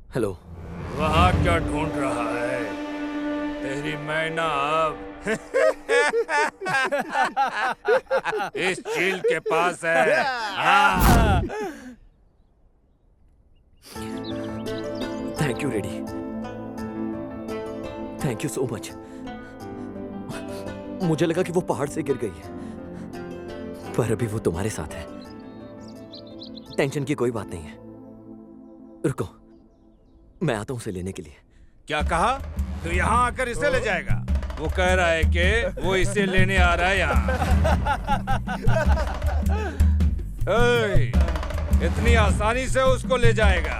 Hello. वहाँ क्या ढूंढ रहा है? तेरी मैना अब इस झील के पास है। हाँ। Thank you ready, thank you so much. मुझे लगा कि वो पहाड़ से गिर गई है, पर अभी वो तुम्हारे साथ है। टेंशन की कोई बात नहीं है। रुको, मैं आता हूं उसे लेने के लिए। क्या कहा? तू यहाँ आकर इसे ले जाएगा? वो कह रहा है कि वो इसे लेने आ रहा है यहाँ। इतनी आसानी से उसको ले जाएगा?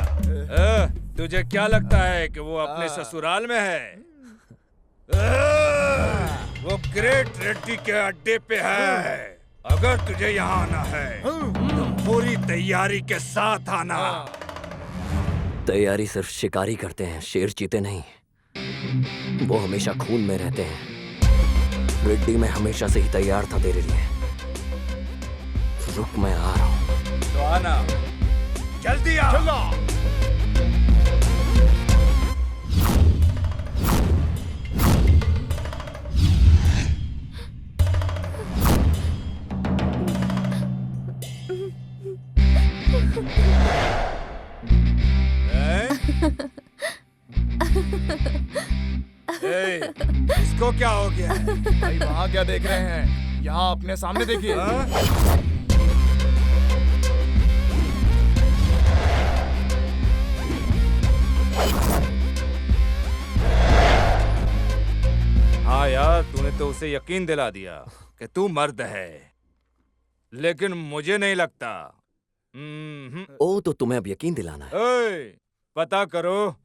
तुझे क्या लगता है कि वो अपने ससुराल में है? वो ग्रेट रेड्डी के अड्डे पे है। अगर तुझे यहाँ आना है तो पूरी तैयारी के साथ आना। तैयारी सिर्फ शिकारी करते हैं, शेर चीते नहीं। वो हमेशा खून में रहते हैं। रेड्डी मैं हमेशा से ही तैयार था तेरे लिए। रुक, मैं आ रहा हूँ। तो आना, जल्दी आ। चलो। इसको क्या हो गया? भाई वहाँ क्या देख रहे हैं? यहाँ अपने सामने देखिए। हाँ यार, तूने तो उसे यकीन दिला दिया कि तू मर्द है, लेकिन मुझे नहीं लगता। ओ, तो तुम्हें अब यकीन दिलाना है? पता करो।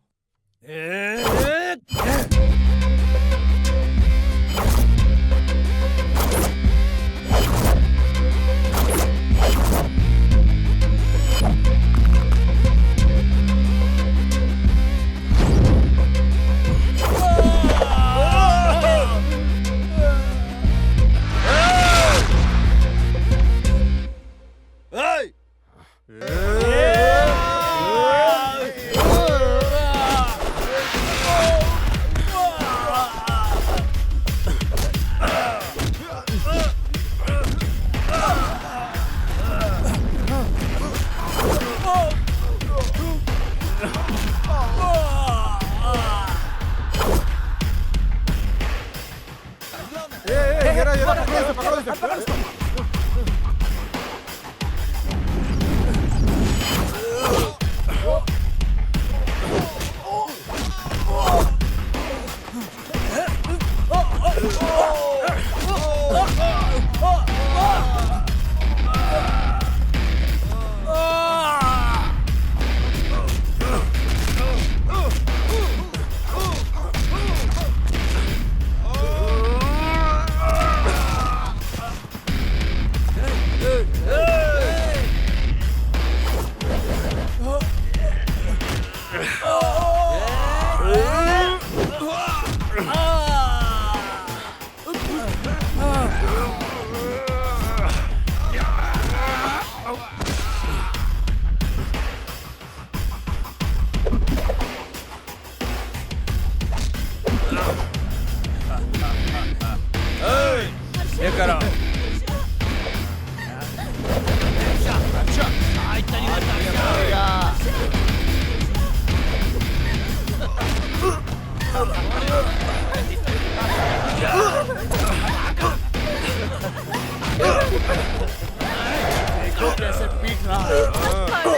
देखो कैसे पीट रहा है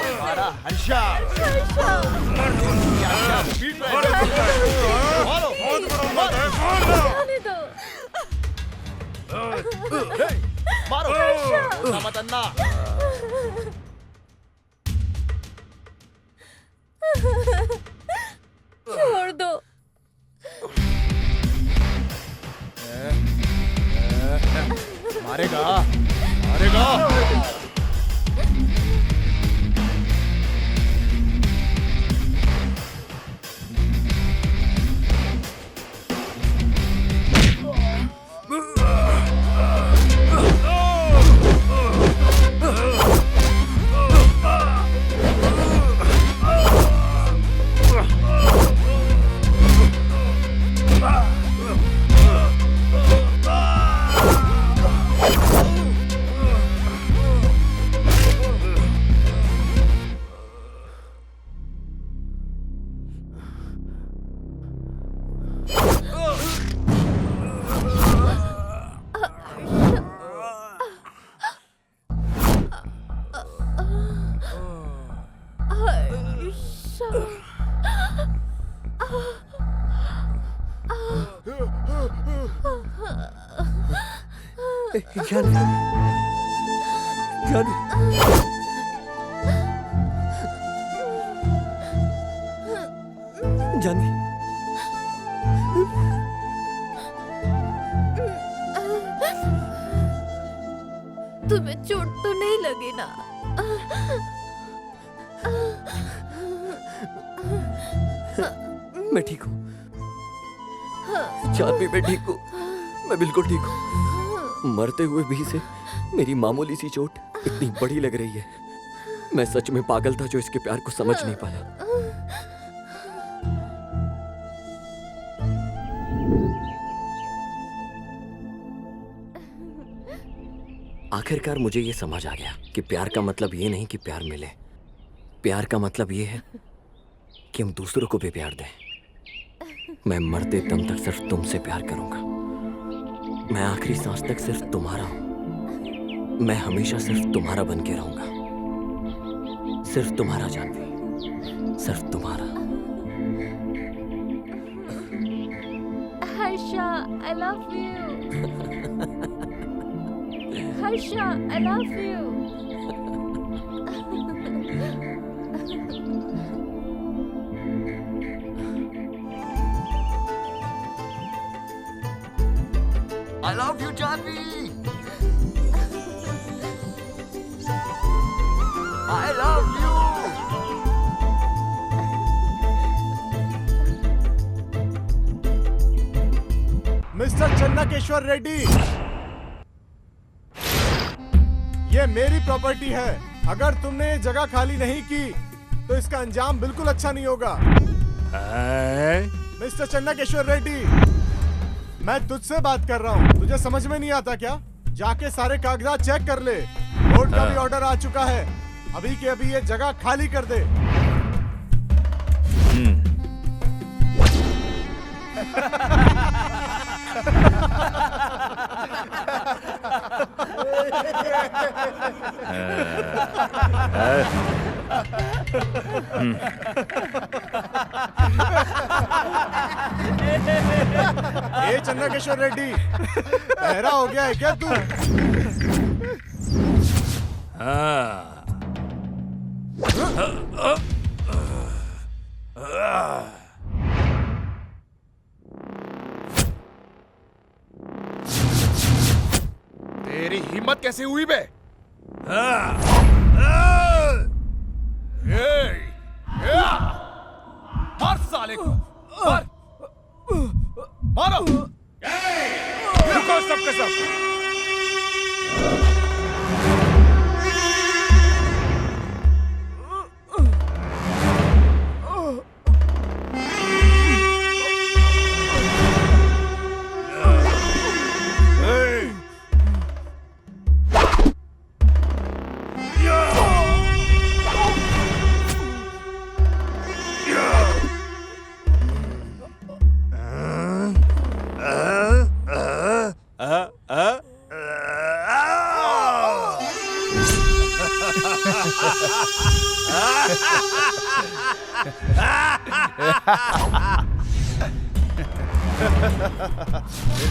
हमारा हर्षा। पीट रहा है। मारो मत अन्ना। छोड़ दो। मारेगा मारेगा। जानवी, जानवी, जानवी, तुम्हें चोट तो नहीं लगी ना? मैं ठीक हूँ जानवी, मैं ठीक हूँ, मैं बिल्कुल ठीक हूँ। मरते हुए भी से मेरी मामूली सी चोट इतनी बड़ी लग रही है। मैं सच में पागल था जो इसके प्यार को समझ नहीं पाया। आखिरकार मुझे ये समझ आ गया कि प्यार का मतलब ये नहीं कि प्यार मिले। प्यार का मतलब ये है कि हम दूसरों को भी प्यार दें। मैं मरते दम तक सिर्फ तुमसे प्यार करूंगा। मैं आखिरी सांस तक सिर्फ तुम्हारा हूं। मैं हमेशा सिर्फ तुम्हारा बन के रहूंगा। सिर्फ तुम्हारा जानवी, सिर्फ तुम्हारा। Harsha, I love you. Harsha, I love you. I love you, Janvi. I love you। Mister Channakeshwar Reddy, ये मेरी प्रॉपर्टी है। अगर तुमने ये जगह खाली नहीं की तो इसका अंजाम बिल्कुल अच्छा नहीं होगा। मिस्टर चन्नाकेश्वर रेड्डी, मैं तुझसे बात कर रहा हूँ, तुझे समझ में नहीं आता क्या? जाके सारे कागजात चेक कर ले। कोर्ट का भी ऑर्डर आ चुका है, अभी के अभी ये जगह खाली कर दे। ए चन्नाकेश्वर रेड्डी, बहरा हो गया है क्या तू? तेरी हिम्मत कैसे हुई बे? मार साले को, मार, मारो। रुको सबके सब।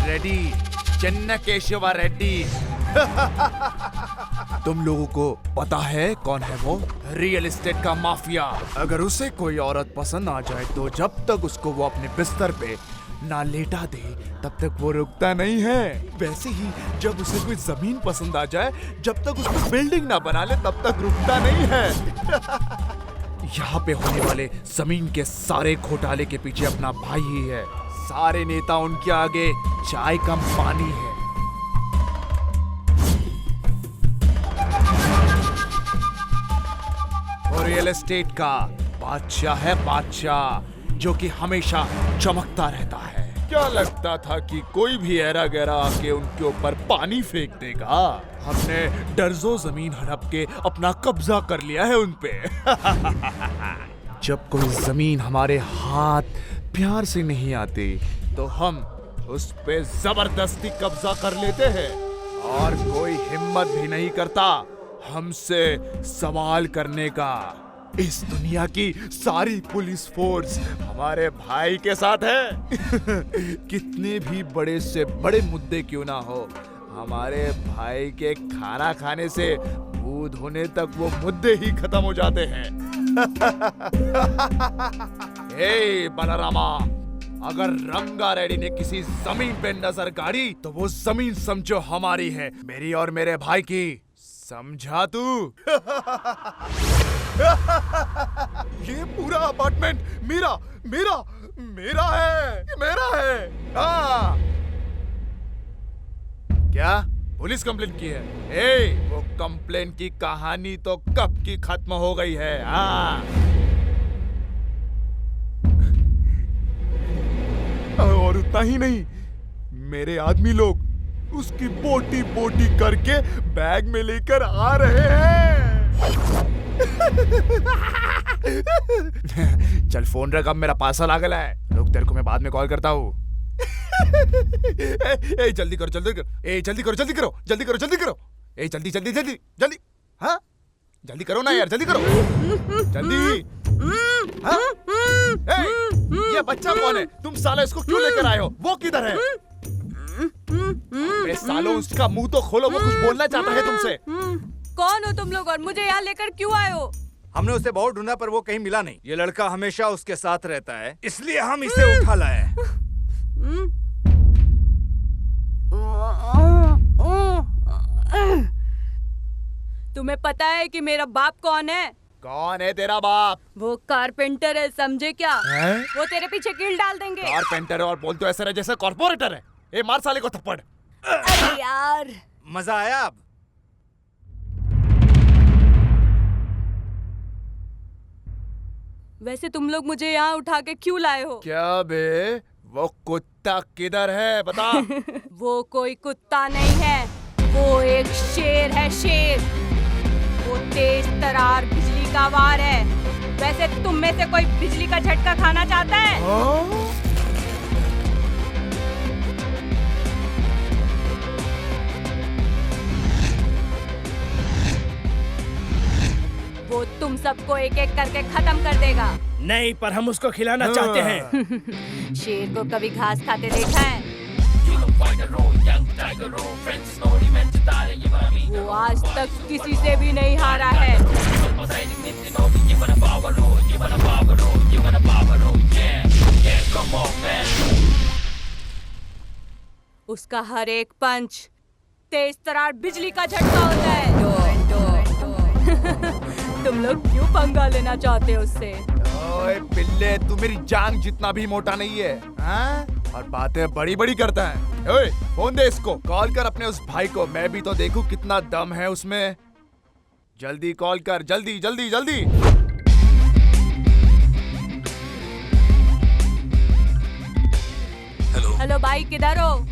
रेड्डी, चन्नाकेशवा रेड्डी। तुम लोगों को पता है कौन है वो? रियल एस्टेट का माफिया। अगर उसे कोई औरत पसंद आ जाए तो जब तक उसको वो अपने बिस्तर पे ना लेटा दे तब तक वो रुकता नहीं है। वैसे ही जब उसे कोई जमीन पसंद आ जाए, जब तक उसको बिल्डिंग ना बना ले तब तक रुकता नहीं है। यहाँ पे होने वाले जमीन के सारे घोटाले के पीछे अपना भाई ही है। सारे नेता उनके आगे चाय का पानी है। और रियल एस्टेट का बादशाह है, बादशाह, जो कि हमेशा चमकता रहता है। क्या लगता था कि कोई भी ऐरा गैरा आके उनके ऊपर पानी फेंक देगा? हमने दर्जों जमीन हड़प के अपना कब्जा कर लिया है उनपे। जब कोई जमीन हमारे हाथ प्यार से नहीं आती तो हम उस पे जबरदस्ती कब्जा कर लेते हैं और कोई हिम्मत भी नहीं करता हमसे सवाल करने का। इस दुनिया की सारी पुलिस फोर्स हमारे भाई के साथ है। कितने भी बड़े से बड़े मुद्दे क्यों ना हो, हमारे भाई के खाना खाने से मुंह धोने तक वो मुद्दे ही खत्म हो जाते हैं। हे बलरामा, अगर रंगा रेड्डी ने किसी जमीन पे नजर गाड़ी तो वो जमीन समझो हमारी है, मेरी और मेरे भाई की। समझा तू? ये पूरा अपार्टमेंट मेरा मेरा मेरा है, ये मेरा है। हाँ। क्या पुलिस कंप्लेंट की है? ए, वो कंप्लेंट की कहानी तो कब की खत्म हो गई है। हाँ। और उतना ही नहीं, मेरे आदमी लोग उसकी बोटी बोटी करके बैग में लेकर आ रहे हैं। चल फोन रख, अब मेरा पार्सल आ गया है। रुक, तेरे को मैं बाद में कॉल करता हूँ। ए, जल्दी करो जल्दी करो, ए जल्दी करो जल्दी करो जल्दी करो जल्दी करो, ए जल्दी जल्दी जल्दी जल्दी, हाँ जल्दी करो ना यार, जल्दी करो जल्दी। हाँ? ए, ये बच्चा कौन है? तुम साला इसको क्यों लेकर आए हो? वो किधर है? अबे सालो, उसका मुंह तो खोलो, वो कुछ बोलना चाहता है तुमसे। कौन हो तुम लोग और मुझे यहाँ लेकर क्यों आए हो? हमने उसे बहुत ढूंढा पर वो कहीं मिला नहीं। ये लड़का हमेशा उसके साथ रहता है, इसलिए हम इसे उठा लाए हैं। तुम्हें पता है कि मेरा बाप कौन है? कौन है तेरा बाप? वो कारपेंटर है, समझे क्या? हैं? वो तेरे पीछे कील डाल देंगे। कारपेंटर है और बोल तो ऐसा रहे जैसे कॉर्पोरेटर है। ए, मार साले को थप्पड़। अरे यार, मजा आया अब? वैसे तुम लोग मुझे यहाँ उठा के क्यों लाए हो? क्या बे, वो कुत्ता किधर है बता? वो कोई कुत्ता नहीं है, वो एक शेर है, शेर। वो तेज तरार बिजली का वार है। वैसे तुम में से कोई बिजली का झटका खाना चाहता है? वो तुम सबको एक एक करके खत्म कर देगा। नहीं, पर हम उसको खिलाना चाहते हैं। शेर को कभी घास खाते देखा है? वो आज तक किसी से भी नहीं हारा है। उसका हर एक पंच तेज तरार बिजली का झटका होता है। तुम लोग क्यों पंगा लेना चाहते हो उससे? ओए पिल्ले, तू मेरी जान जितना भी मोटा नहीं है, हाँ? और बातें बड़ी बड़ी करता है। ओए, फोन दे इसको, कॉल कर अपने उस भाई को, मैं भी तो देखूं कितना दम है उसमें। जल्दी कॉल कर, जल्दी जल्दी जल्दी। हेलो भाई, किधर हो?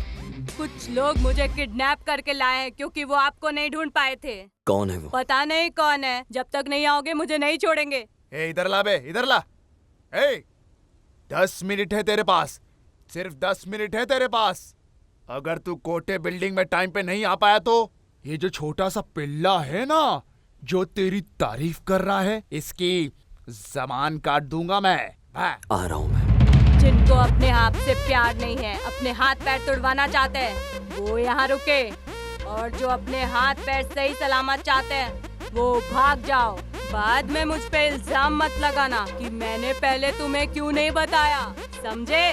कुछ लोग मुझे किडनैप करके लाए हैं क्योंकि वो आपको नहीं ढूंढ पाए थे। कौन है वो? पता नहीं कौन है, जब तक नहीं आओगे मुझे नहीं छोड़ेंगे। ए, इधर ला बे, इधर ला। ए, 10 मिनट है तेरे पास, सिर्फ 10 मिनट है तेरे पास। अगर तू कोटे बिल्डिंग में टाइम पे नहीं आ पाया तो ये जो छोटा सा पिल्ला है ना, जो तेरी तारीफ कर रहा है, इसकी जबान काट दूंगा मैं। आ रहा हूँ मैं। जिनको अपने आप से प्यार नहीं है, अपने हाथ पैर तुड़वाना चाहते हैं, वो यहाँ रुके। और जो अपने हाथ पैर सही सलामत चाहते हैं, वो भाग जाओ। बाद में मुझ पे इल्जाम मत लगाना कि मैंने पहले तुम्हें क्यों नहीं बताया, समझे?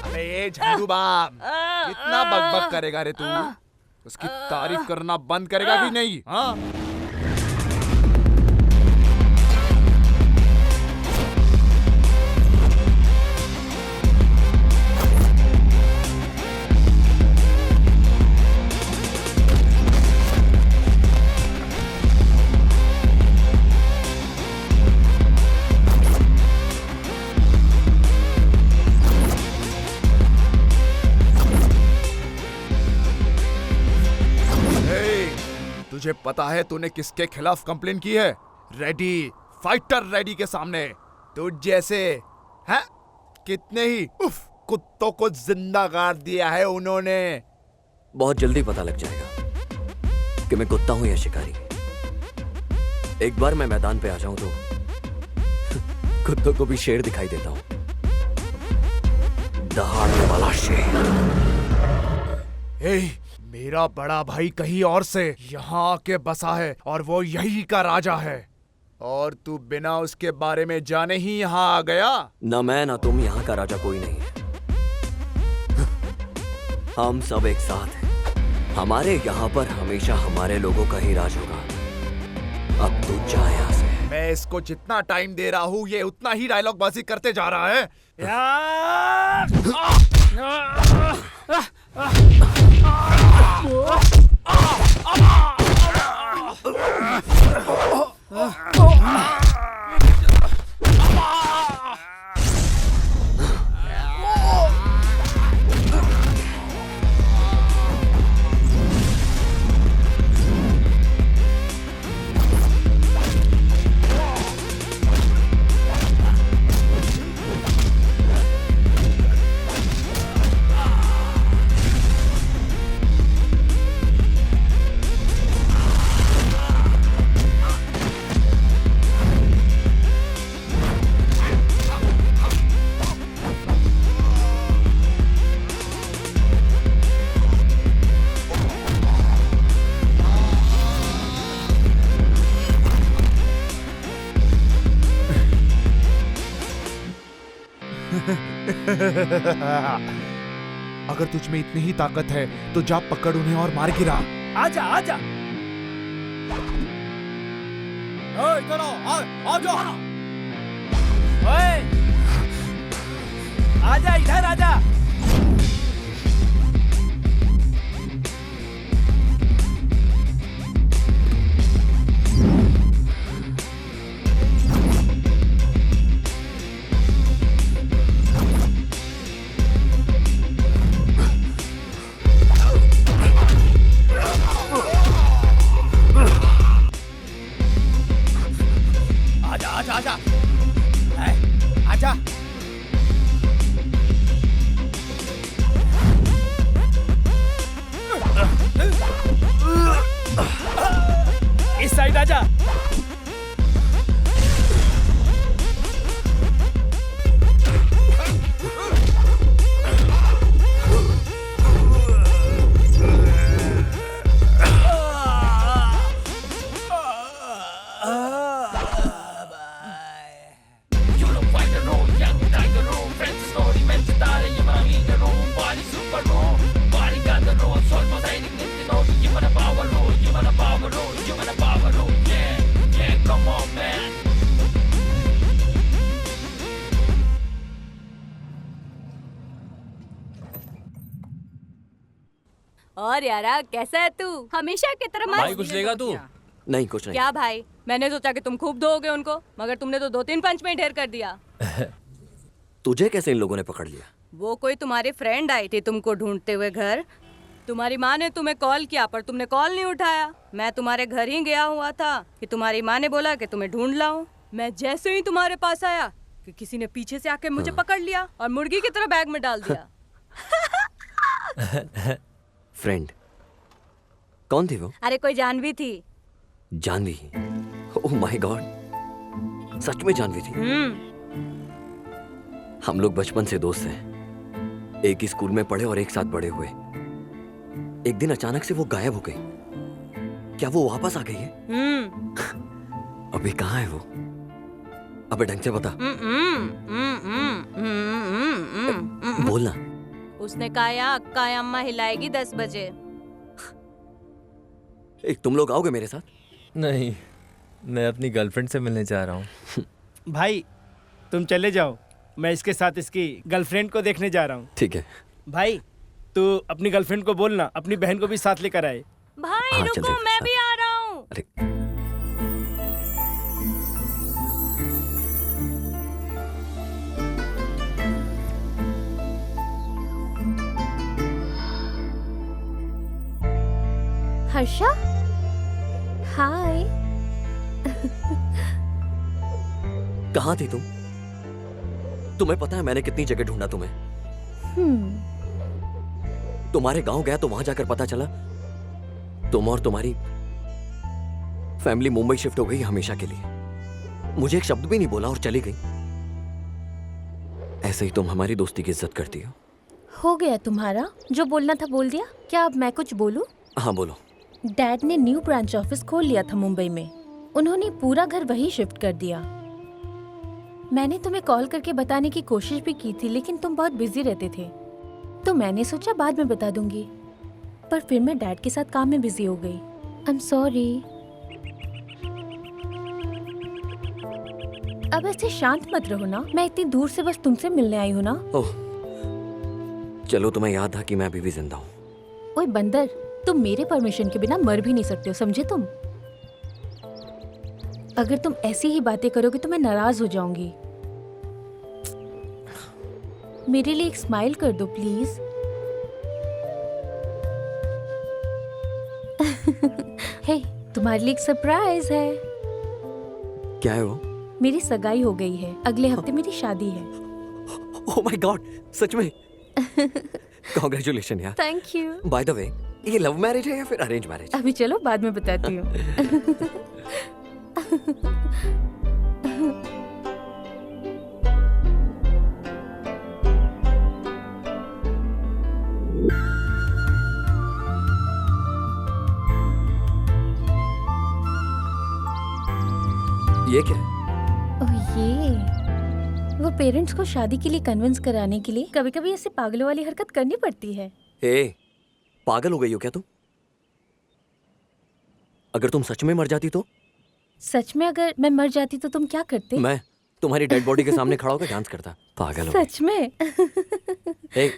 अबे ये झाड़ू बाम, कितना बकबक करेगा रे तू? उसकी तारीफ करना बंद करेगा कि नहीं? हाँ? तुझे पता है तूने किसके खिलाफ कंप्लेन की है? रेड्डी, फाइटर रेड्डी के सामने। तुझ जैसे हैं कितने ही कुत्तों को जिंदा गाड़ दिया है उन्होंने। बहुत जल्दी पता लग जाएगा कि मैं कुत्ता हूं या शिकारी। एक बार मैं मैदान पे आ जाऊं तो कुत्तों को भी शेर दिखाई देता हूं, दहाड़ने वाला शेर। ए, मेरा बड़ा भाई कहीं और से यहाँ आके बसा है और वो यही का राजा है, और तू बिना उसके बारे में जाने ही यहाँ आ गया। ना मैं ना तुम यहाँ का राजा कोई नहीं है। हम सब एक साथ हैं। हमारे यहाँ पर हमेशा हमारे लोगों का ही राज होगा। अब तू जा यहाँ से। मैं इसको जितना टाइम दे रहा हूँ ये उतना ही डायलॉग बाजी करते जा रहा है। अगर तुझ में इतनी ही ताकत है तो जा पकड़ उन्हें और मार गिरा। आजा आजा। इधर आओ जाओ। ओए आजा इधर आजा। आजा आजा। इस साइड आजा। और यारा कैसा है तू? हमेशा की तरह भाई कुछ लेगा तू? नहीं कुछ नहीं। क्या भाई, मैंने सोचा कि तुम खूब दोगे उनको, मगर तुमने तो 2-3 पंच में ही ढेर कर दिया। तुझे कैसे इन लोगों ने पकड़ लिया? वो कोई तुम्हारी फ्रेंड आई थी तुमको ढूंढते हुए घर। तुम्हारी माँ ने तुम्हें कॉल किया पर तुमने कॉल नहीं उठाया। मैं तुम्हारे घर ही गया हुआ था कि तुम्हारी माँ ने बोला कि तुम्हें ढूंढ लाऊं। मैं जैसे ही तुम्हारे पास आया कि किसी ने पीछे से आके मुझे पकड़ लिया और मुर्गी की तरह बैग में डाल दिया। फ्रेंड कौन थी वो? अरे कोई जानवी थी। जानवी? ओह माय गॉड, सच में जानवी थी? हम लोग बचपन से दोस्त हैं, एक ही स्कूल में पढ़े और एक साथ बड़े हुए। एक दिन अचानक से वो गायब हो गई। क्या वो वापस आ गई है? अभी कहाँ है वो? अबे ढंग से बता। बोलना। उसने कहा अक्का अम्मा हिलाएगी 10 बजे। एक तुम लोग आओगे मेरे साथ? नहीं, मैं अपनी गर्लफ्रेंड से मिलने जा रहा हूँ। भाई तुम चले जाओ, मैं इसके साथ इसकी गर्लफ्रेंड को देखने जा रहा हूँ। ठीक है भाई तू अपनी गर्लफ्रेंड को बोलना अपनी बहन को भी साथ लेकर आए। भाई हाँ, चल रुको, रहे मैं साथ। भी आ रहा हूँ। अरे हर्षा, हाय। कहाँ थी तुम? तुम्हें पता है मैंने कितनी जगह ढूंढा तुम्हें? तुम्हारे गांव गया तो वहां जाकर पता चला तुम और तुम्हारी फैमिली मुंबई शिफ्ट हो गई हमेशा के लिए। मुझे एक शब्द भी नहीं बोला और चली गई। ऐसे ही तुम हमारी दोस्ती की इज्जत करती हो। हो गया तुम्हारा? जो बोलना था बोल दिया? क्या अब मैं कुछ बोलूं? हाँ बोलो। डैड ने न्यू ब्रांच ऑफिस खोल लिया था मुंबई में। उन्होंने पूरा घर वहीं शिफ्ट कर दिया। मैंने तुम्हें कॉल करके बताने की कोशिश भी की थी, लेकिन तुम बहुत बिजी रहते थे, तो मैंने सोचा बाद में बता दूंगी, पर फिर मैं डैड के साथ काम में बिजी हो गई। I am sorry. अब ऐसे शांत मत रहो ना, मैं इतनी दूर से बस तुमसे मिलने आई हूँ ना। ओह, चलो तुम्हें याद था कि मैं अभी भी जिंदा हूँ। ओए बंदर, तुम मेरे परमिशन के बिना मर भी नहीं सकते हो, समझे तुम? अगर तुम ऐसी ही बातें करोगे तो मैं नाराज हो जाऊंगी। मेरे लिए एक स्माइल कर दो प्लीज। हे, तुम्हारे लिए एक सरप्राइज है। क्या है वो? मेरी सगाई हो गई है, अगले हफ्ते मेरी शादी है। ओह माय गॉड, सच में? कांग्रेचुलेशन यार। Thank you. By the way, ये लव मैरिज है या फिर अरेंज मैरिज? अभी चलो बाद में बताती हूँ। ये क्या है? ओह ये, वो पेरेंट्स को शादी के लिए कन्विंस कराने के लिए कभी कभी ऐसे पागलों वाली हरकत करनी पड़ती है। ए, पागल हो गई हो क्या तुम? अगर तुम सच में मर जाती तो? सच में अगर मैं मर जाती तो तुम क्या करते? मैं तुम्हारी डेड बॉडी के सामने खड़ा होकर डांस करता। पागल हो सच में? गई। ए,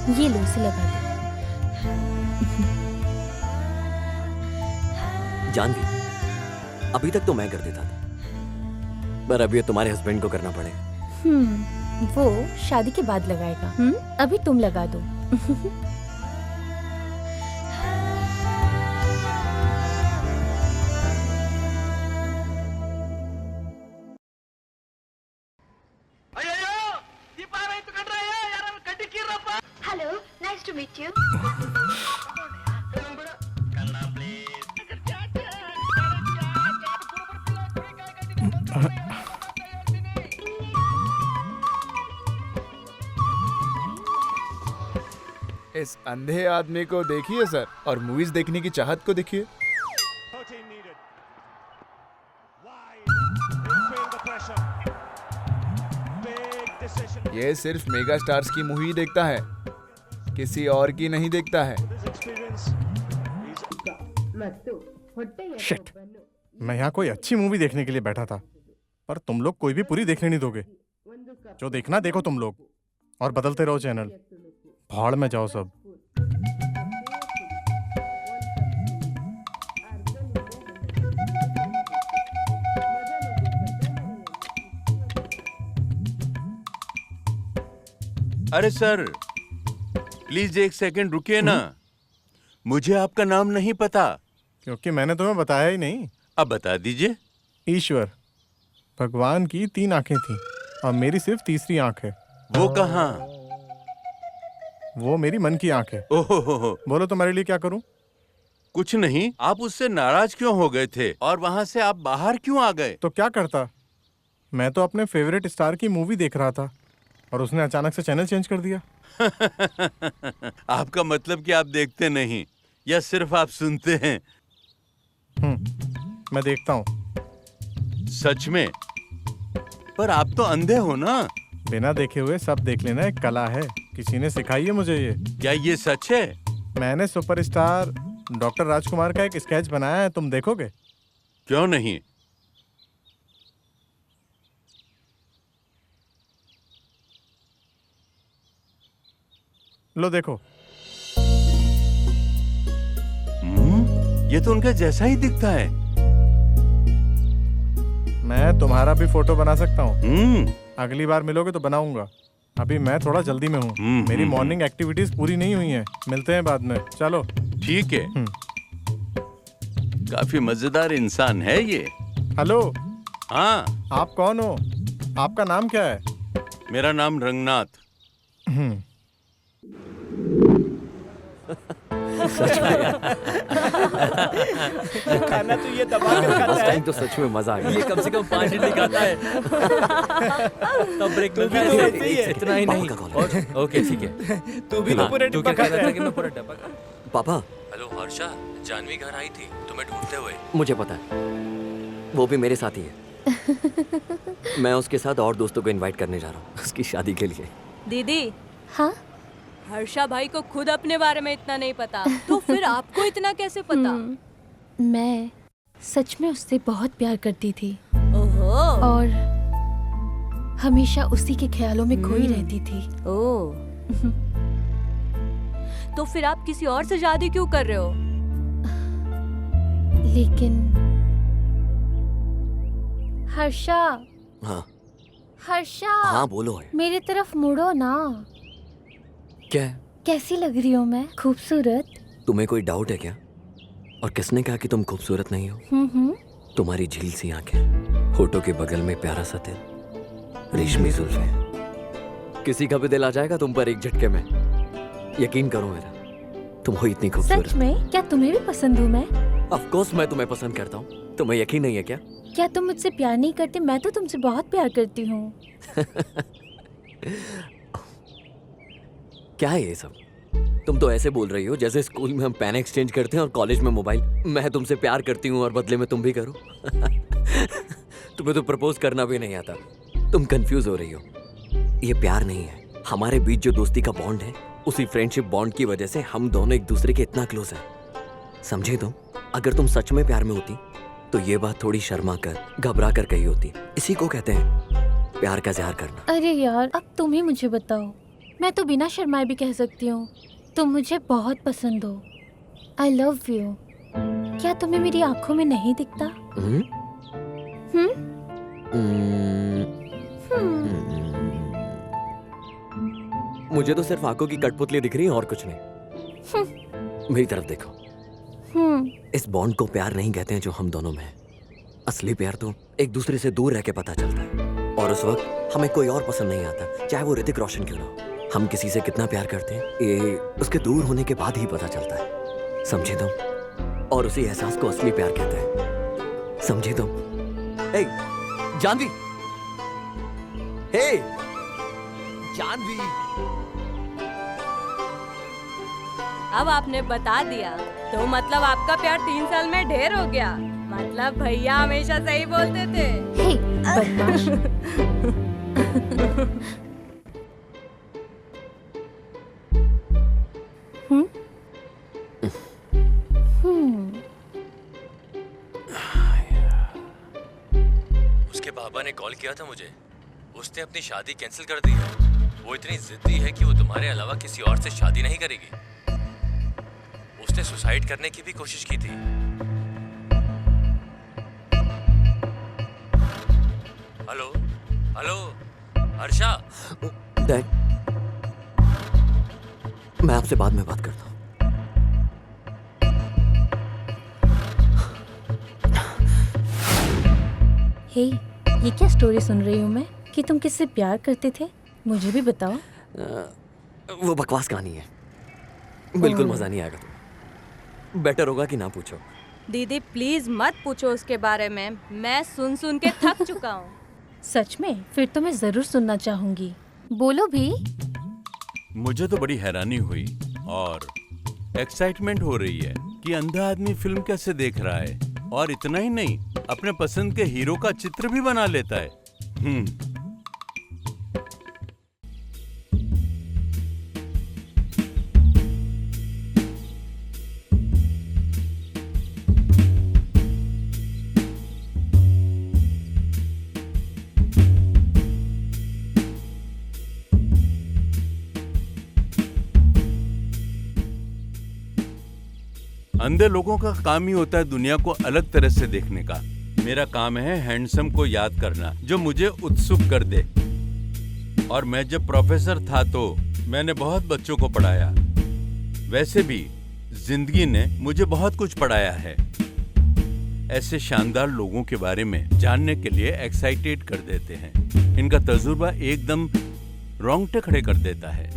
ये लो, इसे लगा दो। जानवी, अभी तक तो मैं कर देता था, पर अभी ये तुम्हारे हस्बैंड को करना पड़ेगा। वो शादी के बाद लगाएगा। अभी तुम लगा दो। Hello, nice to meet you. इस अंधे आदमी को देखिए सर, और मूवीज देखने की चाहत को देखिए। ये सिर्फ मेगा स्टार्स की मूवी देखता है, किसी और की नहीं देखता है। शिट, मैं यहाँ कोई अच्छी मूवी देखने के लिए बैठा था, पर तुम लोग कोई भी पूरी देखने नहीं दोगे। जो देखना देखो तुम लोग, और बदलते रहो चैनल। भाड़ में जाओ सब। अरे सर, प्लीज एक सेकंड रुकिए ना। मुझे आपका नाम नहीं पता। क्योंकि मैंने तुम्हें बताया ही नहीं। अब बता दीजिए। ईश्वर, भगवान की 3 आंखें थी और मेरी सिर्फ तीसरी आंख है। वो कहाँ? वो मेरी मन की आंख है। ओहो, बोलो तुम्हारे लिए क्या करूं? कुछ नहीं। आप उससे नाराज क्यों हो गए थे और वहां से आप बाहर क्यों आ गए? तो क्या करता, मैं तो अपने फेवरेट स्टार की मूवी देख रहा था और उसने अचानक से चैनल चेंज कर दिया। आपका मतलब कि आप देखते नहीं या सिर्फ आप सुनते हैं? मैं देखता हूँ। सच में? पर आप तो अंधे हो ना। बिना देखे हुए सब देख लेना एक कला है, किसी ने सिखाई है मुझे ये। क्या ये सच है? मैंने सुपरस्टार डॉक्टर राजकुमार का एक स्केच बनाया है, तुम देखोगे? क्यों नहीं? लो देखो। ये तो उनके जैसा ही दिखता है। मैं तुम्हारा भी फोटो बना सकता हूँ। अगली बार मिलोगे तो बनाऊंगा। अभी मैं थोड़ा जल्दी में हूँ, मेरी मॉर्निंग एक्टिविटीज पूरी नहीं हुई हैं। मिलते हैं बाद में, चलो। ठीक है। काफी मजेदार इंसान है ये। हेलो। हाँ। आप कौन हो? आपका नाम क्या है? मेरा नाम रंगनाथ। खाना तो ये दबा कर खाता उस है। टाइम तो सच में मजा आ गया। ये कम से कम 5 इडली खाता है। तब ब्रेक तू भी तो वैसे ही है। इतना ही नहीं। ओके ठीक है। तू भी तो पूरे तू डिब्बा क्या कह खाता रहा था है। कि मैं पूरा डब्बा खा। पापा, हेलो हर्षा, जानवी घर आई थी तुम्हें ढूंढते हुए। मुझे पता है, वो भी मेरे साथ ही है। मैं उसके साथ और दोस्तों को इनवाइट करने जा रहा हूँ उसकी शादी के लिए। दीदी, हाँ, हर्षा भाई को खुद अपने बारे में इतना नहीं पता, तो फिर आपको इतना कैसे पता? मैं सच में उससे बहुत प्यार करती थी ओहो। और हमेशा उसी के ख्यालों में खोई रहती थी। ओह। तो फिर आप किसी और से शादी क्यों कर रहे हो? लेकिन हर्षा, हाँ हर्षा, हाँ बोलो है। मेरी तरफ मुड़ो ना। क्या है? कैसी लग रही हूँ मैं? खूबसूरत? तुम्हें कोई डाउट है क्या? और किसने कहा कि तुम खूबसूरत नहीं हो? तुम्हारी झील सी आंखें, होठों के बगल में प्यारा सा दिल, रेशमी जुल्फें, किसी का भी दिल आ जाएगा तुम पर एक झटके में। यकीन करो मेरा, तुम हो इतनी खूबसूरत। सच में? क्या तुम्हें भी पसंद हूँ मैं? ऑफ कोर्स मैं तुम्हें पसंद करता हूँ। तुम्हें यकीन नहीं है क्या? क्या तुम मुझसे प्यार नहीं करते? मैं तो तुमसे बहुत प्यार करती हूँ। क्या है ये सब? तुम तो ऐसे बोल रही हो जैसे स्कूल में हम पेन एक्सचेंज करते हैं और कॉलेज में मोबाइल। मैं तुमसे प्यार करती हूँ और बदले में तुम भी करो। तुम्हें तो प्रपोज करना भी नहीं आता। तुम कंफ्यूज हो रही हो। ये प्यार नहीं है। हमारे बीच जो दोस्ती का बॉन्ड है, उसी फ्रेंडशिप बॉन्ड की वजह से हम दोनों एक दूसरे के इतना क्लोज हैं। समझे तुम? अगर तुम सच में प्यार में होती तो ये बात थोड़ी शर्मा कर, घबरा कर कही होती। इसी को कहते हैं प्यार का इज़हार करना। अरे यार, अब तुम ही मुझे बताओ। मैं तो बिना शर्माए भी कह सकती हूँ तुम मुझे बहुत पसंद हो। आई लव यू। क्या तुम्हें मेरी आंखों में नहीं दिखता? मुझे तो सिर्फ आंखों की कठपुतली दिख रही है और कुछ नहीं। मेरी तरफ देखो। इस बॉन्ड को प्यार नहीं कहते हैं जो हम दोनों में है। असली प्यार तो एक दूसरे से दूर रह के पता चलता है, और उस वक्त हमें कोई और पसंद नहीं आता, चाहे वो ऋतिक रोशन क्यों ना हो। हम किसी से कितना प्यार करते हैं ये उसके दूर होने के बाद ही पता चलता है। समझे तुम? और उसी एहसास को असली प्यार कहते हैं। समझे तुम? हे जानवी, हे जानवी। अब आपने बता दिया तो मतलब आपका प्यार 3 साल में ढेर हो गया। मतलब भैया हमेशा सही बोलते थे। हे बदमाश। उसके पापा ने कॉल किया था मुझे। उसने अपनी शादी कैंसिल कर दी है। वो इतनी जिद्दी है कि वो तुम्हारे अलावा किसी और से शादी नहीं करेगी। उसने सुसाइड करने की भी कोशिश की थी। Hello hello Harsha. डैड, मैं आपसे बाद में बात करता हूँ। हे, ये क्या स्टोरी सुन रही हूँ मैं कि तुम किससे प्यार करते थे? मुझे भी बताओ। वो बकवास कहानी है। बिल्कुल मजा नहीं आएगा। तुम बेटर होगा कि ना पूछो। दीदी प्लीज मत पूछो उसके बारे में। मैं सुन सुन के थक चुका हूँ। सच में? फिर तो मैं जरूर सुनना चाहूंगी। बोलो भी। मुझे तो बड़ी हैरानी हुई और एक्साइटमेंट हो रही है कि अंधा आदमी फिल्म कैसे देख रहा है, और इतना ही नहीं, अपने पसंद के हीरो का चित्र भी बना लेता है। अंधे लोगों का काम ही होता है दुनिया को अलग तरह से देखने का। मेरा काम है हैंडसम को याद करना जो मुझे उत्सुक कर दे। और मैं जब प्रोफेसर था तो मैंने बहुत बच्चों को पढ़ाया। वैसे भी जिंदगी ने मुझे बहुत कुछ पढ़ाया है। ऐसे शानदार लोगों के बारे में जानने के लिए एक्साइटेड कर देते हैं। इनका तजुर्बा एकदम रोंगटे खड़े कर देता है।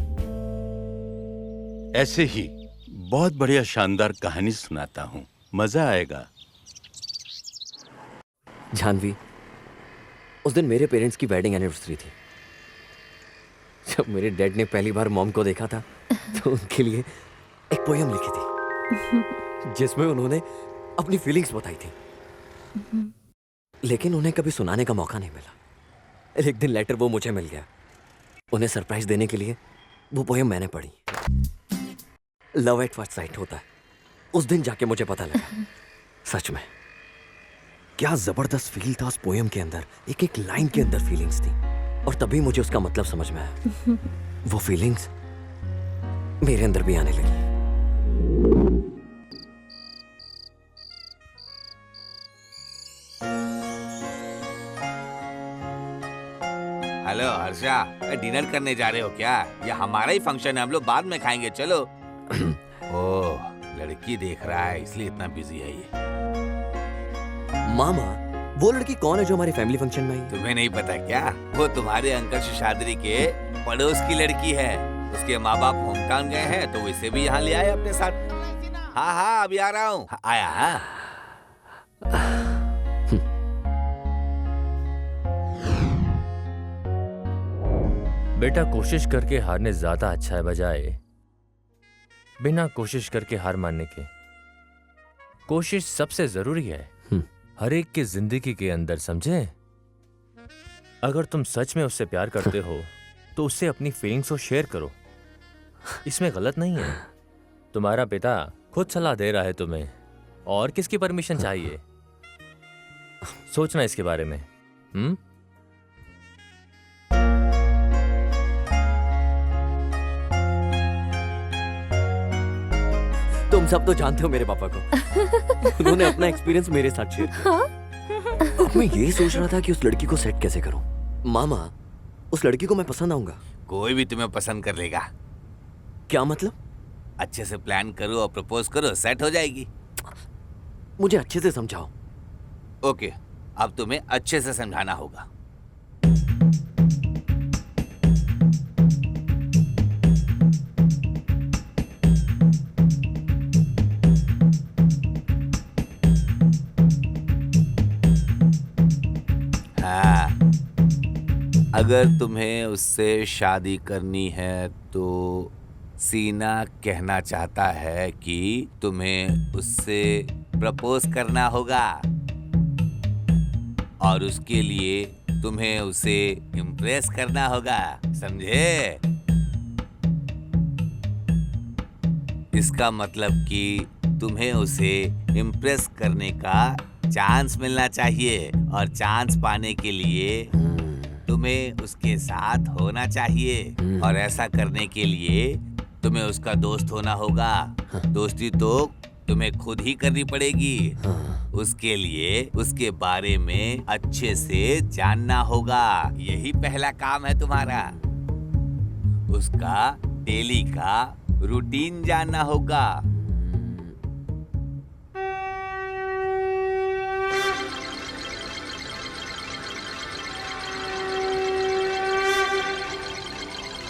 ऐसे ही बहुत बढ़िया शानदार कहानी सुनाता हूँ, मजा आएगा। जानवी, उस दिन मेरे पेरेंट्स की वेडिंग एनिवर्सरी थी। जब मेरे डैड ने पहली बार मॉम को देखा था तो उनके लिए एक पोयम लिखी थी जिसमें उन्होंने अपनी फीलिंग्स बताई थी, लेकिन उन्हें कभी सुनाने का मौका नहीं मिला। एक दिन लेटर वो मुझे मिल गया। उन्हें सरप्राइज देने के लिए वो पोयम मैंने पढ़ी। लव एट फर्स्ट साइट होता है। उस दिन जाके मुझे पता लगा सच में क्या जबरदस्त फील था उस पोयम के अंदर। एक एक लाइन के अंदर फीलिंग्स थी और तभी मुझे उसका मतलब समझ में आया। वो फीलिंग्स मेरे अंदर भी आने लगी। हेलो हर्षा, डिनर करने जा रहे हो क्या? ये हमारा ही फंक्शन है, हम लोग बाद में खाएंगे, चलो। ओह, लड़की देख रहा है इसलिए इतना बिजी है ये। मामा, वो लड़की कौन है जो हमारे फैमिली फंक्शन में आई? तुम्हें नहीं पता क्या? वो तुम्हारे अंकल शेषाद्री के पड़ोस की लड़की है। उसके माँ बाप होम टाउन गए हैं तो इसे भी यहाँ ले आए अपने साथ। हाँ हाँ, अभी आ रहा हूँ। आया हाँ। बेटा, कोशिश करके हारने ज्यादा अच्छा है बजाय बिना कोशिश करके हार मानने के। कोशिश सबसे जरूरी है हर एक की जिंदगी के अंदर, समझे? अगर तुम सच में उससे प्यार करते हो तो उससे अपनी फीलिंग्स को शेयर करो। इसमें गलत नहीं है। तुम्हारा पिता खुद सलाह दे रहा है तुम्हें, और किसकी परमिशन चाहिए? सोचना इसके बारे में। तुम सब तो जानते हो मेरे पापा को। उन्होंने अपना एक्सपीरियंस मेरे साथ शेयर किया। अब मैं ये सोच रहा था कि उस लड़की को सेट कैसे करूं। मामा, उस लड़की को मैं पसंद आऊंगा? कोई भी तुम्हें पसंद कर लेगा। क्या मतलब? अच्छे से प्लान करो और प्रपोज करो, सेट हो जाएगी। मुझे अच्छे से समझाओ। ओके, अब तुम्हें अच्छे से समझाना होगा। अगर तुम्हें उससे शादी करनी है तो सीना कहना चाहता है कि तुम्हें उससे प्रपोज करना होगा, और उसके लिए तुम्हें उसे इम्प्रेस करना होगा, समझे? इसका मतलब कि तुम्हें उसे इम्प्रेस करने का चांस मिलना चाहिए, और चांस पाने के लिए तुम्हें उसके साथ होना चाहिए, और ऐसा करने के लिए तुम्हें उसका दोस्त होना होगा। दोस्ती तो तुम्हें खुद ही करनी पड़ेगी। उसके लिए उसके बारे में अच्छे से जानना होगा। यही पहला काम है तुम्हारा। उसका डेली का रूटीन जानना होगा।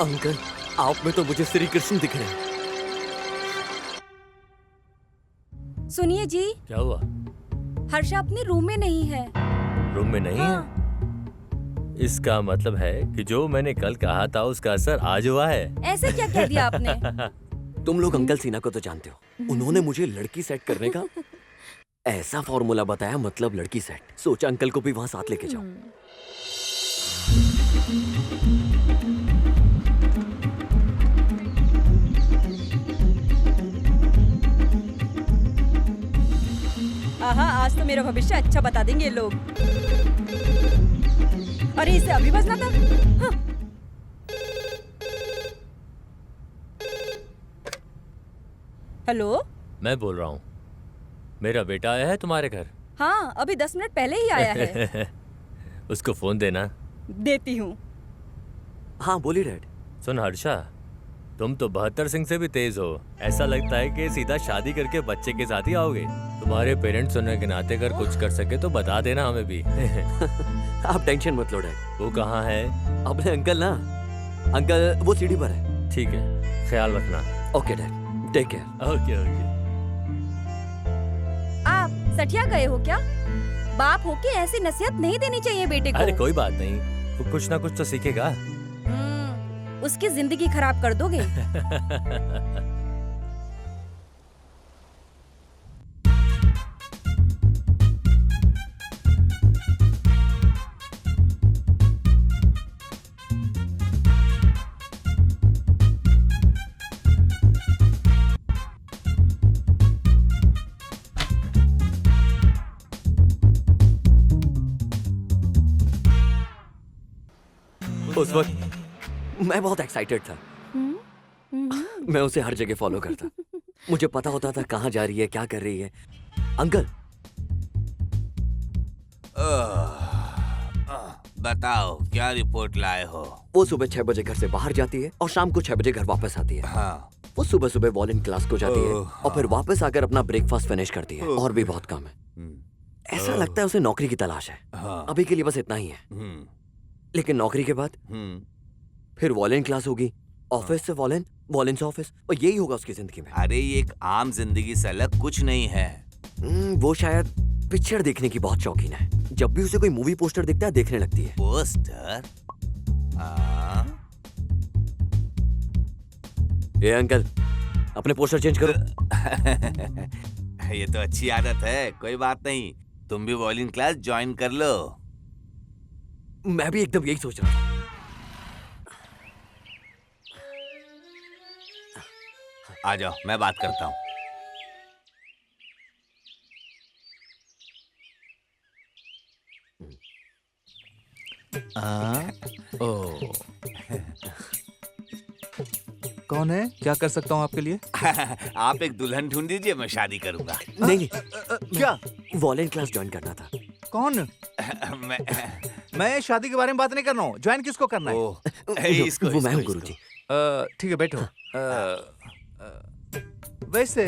अंकल, आप में तो मुझे श्री कृष्ण दिख रहे हैं। सुनिए जी। क्या हुआ? हर्षा अपने रूम में नहीं है। रूम में नहीं है? इसका मतलब है कि जो मैंने कल कहा था उसका असर आज हुआ है। ऐसे क्या कह दिया आपने? तुम लोग अंकल सिन्हा को तो जानते हो। उन्होंने मुझे लड़की सेट करने का ऐसा फॉर्मूला बताया, मतलब लड़की सेट। सोचा अंकल को भी वहां साथ लेके जाओ। आहा, आज तो मेरा भविष्य अच्छा बता देंगे ये लोग। अरे इसे अभी बजना था। हाँ। हेलो, मैं बोल रहा हूँ। मेरा बेटा आया है तुम्हारे घर? हाँ, अभी 10 मिनट पहले ही आया है। उसको फोन देना। देती हूँ। हाँ बोलिए डैड। सुन हर्षा, तुम तो 72 सिंह से भी तेज हो। ऐसा लगता है कि सीधा शादी करके बच्चे के साथ ही आओगे। तुम्हारे पेरेंट्स होने के नाते अगर कुछ कर सके तो बता देना हमें भी। आप टेंशन मत लो डैड। वो कहाँ है? अपने अंकल ना, अंकल वो सीढ़ी पर है। ठीक है, ख्याल रखना। Okay dad, take care. Okay okay. आप सठिया गए हो क्या? बाप हो के ऐसी नसीहत नहीं देनी चाहिए बेटे को। अरे कोई बात नहीं, वो कुछ ना कुछ तो सीखेगा। उसकी जिंदगी खराब कर दोगे। उस वक्त मैं बहुत एक्साइटेड था। मैं उसे हर जगह फॉलो करता। मुझे पता होता था कहाँ जा रही है, क्या कर रही है। अंकल बताओ क्या रिपोर्ट लाए हो? वो सुबह 6 बजे घर से बाहर जाती है और शाम को 6 बजे घर वापस आती है। हाँ। वो सुबह सुबह वॉलिन क्लास को जाती है और फिर वापस आकर अपना ब्रेकफास्ट फिनिश करती है। और भी बहुत काम है। ऐसा लगता है उसे नौकरी की तलाश है। अभी के लिए बस इतना ही है। लेकिन नौकरी के बाद फिर वॉलिन क्लास होगी, ऑफिस से वॉलिन, वॉलिन से ऑफिस, और यही होगा उसकी जिंदगी में। अरे ये एक आम जिंदगी से अलग कुछ नहीं है। वो शायद पिक्चर देखने की बहुत शौकीन है। जब भी उसे कोई मूवी पोस्टर दिखता है देखने लगती है। पोस्टर? ये अंकल अपने पोस्टर चेंज करो। ये तो अच्छी आदत है, कोई बात नहीं। तुम भी वॉलिन क्लास ज्वाइन कर लो। मैं भी एकदम यही सोच रहा था। आ जाओ, मैं बात करता हूँ। कौन है? क्या कर सकता हूँ आपके लिए? आप एक दुल्हन ढूंढ दीजिए, मैं शादी करूंगा। नहीं क्या? वॉलिन क्लास ज्वाइन करना था। कौन? मैं शादी के बारे में बात नहीं कर रहा हूँ। ज्वाइन किसको करना है? इसको, वो मैं हूँ गुरुजी। ठीक है, बैठो। वैसे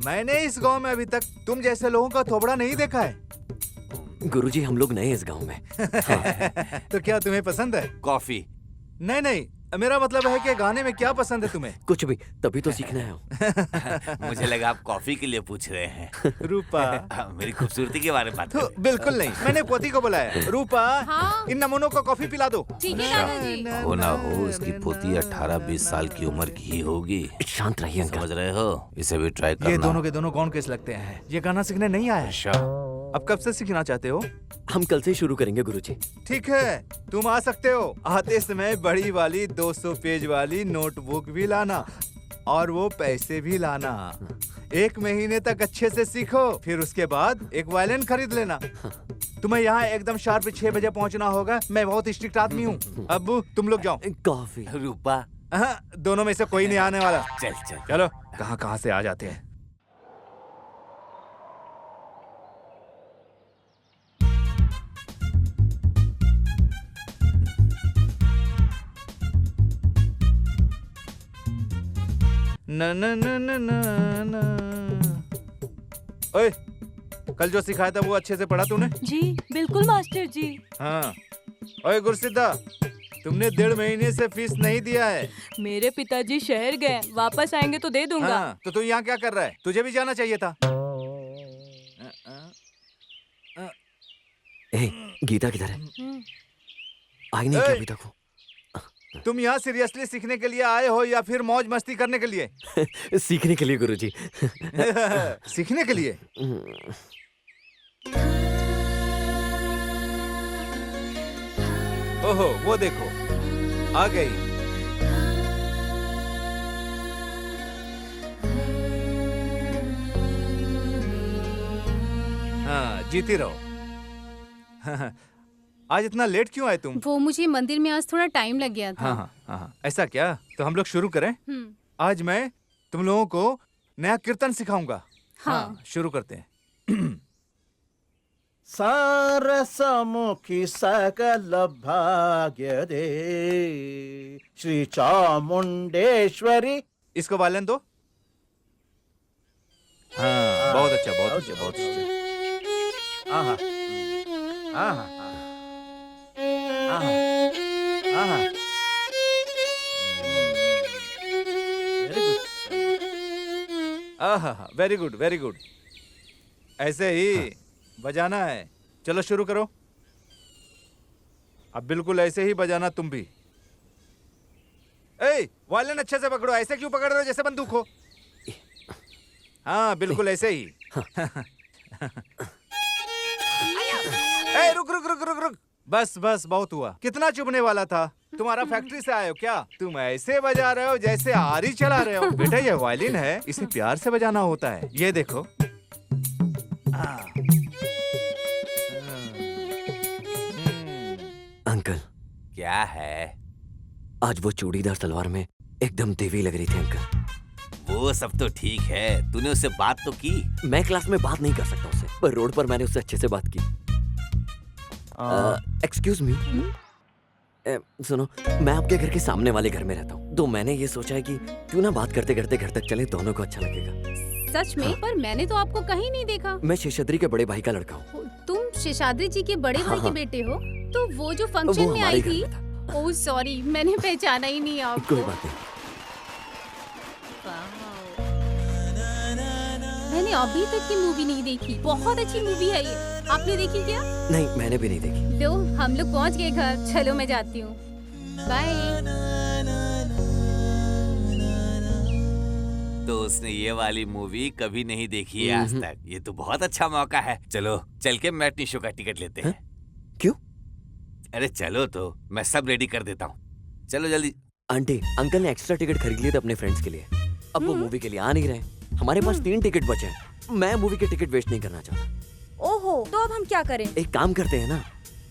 मैंने इस गांव में अभी तक तुम जैसे लोगों का थोबड़ा नहीं देखा है। गुरुजी हम लोग नए इस गांव में। हाँ। तो क्या तुम्हें पसंद है? कॉफी? नहीं नहीं, मेरा मतलब है कि गाने में क्या पसंद है तुम्हें? कुछ भी, तभी तो सीखना है। मुझे लगा आप कॉफी के लिए पूछ रहे हैं। रूपा, मेरी खूबसूरती के बारे में बात कर। बिल्कुल नहीं, मैंने पोती को बुलाया। रूपा, इन नमूनों को कॉफी पिला दो। ठीक है दादाजी। हो ना हो, इसकी पोती 18-20 साल की उम्र की ही होगी। शांत रहिए अंकल। समझ रहे हो? इसे भी ट्राई करना। ये दोनों के दोनों कौन केस लगते हैं। ये गाना सीखने नहीं आया। अब कब से सीखना चाहते हो? हम कल से शुरू करेंगे गुरुजी। ठीक है, तुम आ सकते हो। आते समय बड़ी वाली 200 पेज वाली नोटबुक भी लाना और वो पैसे भी लाना। 1 महीने तक अच्छे से सीखो, फिर उसके बाद एक वायलिन खरीद लेना। तुम्हें यहाँ एकदम शार्प 6 बजे पहुँचना होगा। मैं बहुत स्ट्रिक्ट आदमी हूँ। अब तुम लोग जाओ। कॉफी? रूपा, दोनों में से कोई नहीं आने वाला। चल चलो, कहाँ से आ जाते हैं। न न न न न न। ओए, कल जो सिखाया था वो अच्छे से पढ़ा तूने? जी बिल्कुल मास्टर जी। हाँ। ओए गुरसिद्धा, तुमने 1.5 महीने से फीस नहीं दिया है। मेरे पिताजी शहर गए, वापस आएंगे तो दे दूंगा। हाँ, तो तू यहाँ क्या कर रहा है? तुझे भी जाना चाहिए था। गीता किधर है? आई नहीं क्या अभी तक? तुम यहाँ सीरियसली सीखने के लिए आए हो या फिर मौज मस्ती करने के लिए? सीखने के लिए गुरुजी। सीखने के लिए? ओहो, वो देखो आ गई। हाँ, जीती रहो। आज इतना लेट क्यों आए तुम? वो मुझे मंदिर में आज थोड़ा टाइम लग गया था। हाँ, ऐसा क्या? तो हम लोग शुरू करें? आज मैं तुम लोगों को नया कीर्तन सिखाऊंगा। हाँ, शुरू करते हैं। सार समुखी सकल भाग्य दे श्री चामुंडेश्वरी। इसको वालन दो। हाँ, बहुत अच्छा, बहुत अच्छा, बहुत अच्छा। आहा, आहा, आहा, आहा। आहा, वेरी गुड, वेरी गुड। ऐसे ही बजाना है। चलो शुरू करो। अब बिल्कुल ऐसे ही बजाना तुम भी। ए, वायलिन अच्छे से पकड़ो। ऐसे क्यों पकड़ रहे हो जैसे बंदूक हो? हाँ, बिल्कुल ऐसे ही। ए, रुक रुक रुक रुक रुक। बस बस, बहुत हुआ। कितना चुभने वाला था? तुम्हारा फैक्ट्री से आए हो क्या? तुम ऐसे बजा रहे हो जैसे आरी चला रहे हो। बेटा, ये वायलिन है, इसे प्यार से बजाना होता है। ये देखो। अंकल। क्या है? आज वो चूड़ीदार सलवार में एकदम देवी लग रही थी अंकल। वो सब तो ठीक है, तूने उससे बात तो की? मैं क्लास में बात नहीं कर सकता उससे, पर रोड पर मैंने उससे अच्छे से बात की। एक्सक्यूज मी, सुनो, मैं आपके घर के सामने वाले घर में रहता हूँ, तो मैंने ये सोचा है कि क्यों ना बात करते करते घर तक चले, दोनों को अच्छा लगेगा। सच में? पर मैंने तो आपको कहीं नहीं देखा। मैं शेषाद्री के बड़े भाई का लड़का हूँ। तुम शेषाद्री जी के बड़े भाई के बेटे हो? तो वो जो फंक्शन में आई थी। ओह सॉरी, मैंने पहचाना ही नहीं आपको। कोई बात नहीं। मैंने अभी तक की मूवी नहीं देखी। बहुत अच्छी मूवी है ये। आपने देखी क्या? नहीं, मैंने भी नहीं देखी। लो, हम लोग पहुंच गए घर। चलो मैं जाती हूँ। बाय। तो उसने ये वाली मूवी कभी नहीं देखी है आज तक। ये तो बहुत अच्छा मौका है। चलो चल के मैटनी शो का टिकट लेते हैं। क्यों? अरे चलो तो, मैं सब रेडी कर देता हूँ। चलो जल्दी। आंटी, अंकल ने एक्स्ट्रा टिकट खरीद लिए थे अपने फ्रेंड्स के लिए। अब वो मूवी के लिए आ नहीं रहे। हमारे पास 3 टिकट बचे हैं। मैं मूवी के टिकट वेस्ट नहीं करना चाहता। ओहो, तो अब हम क्या करें? एक काम करते हैं ना,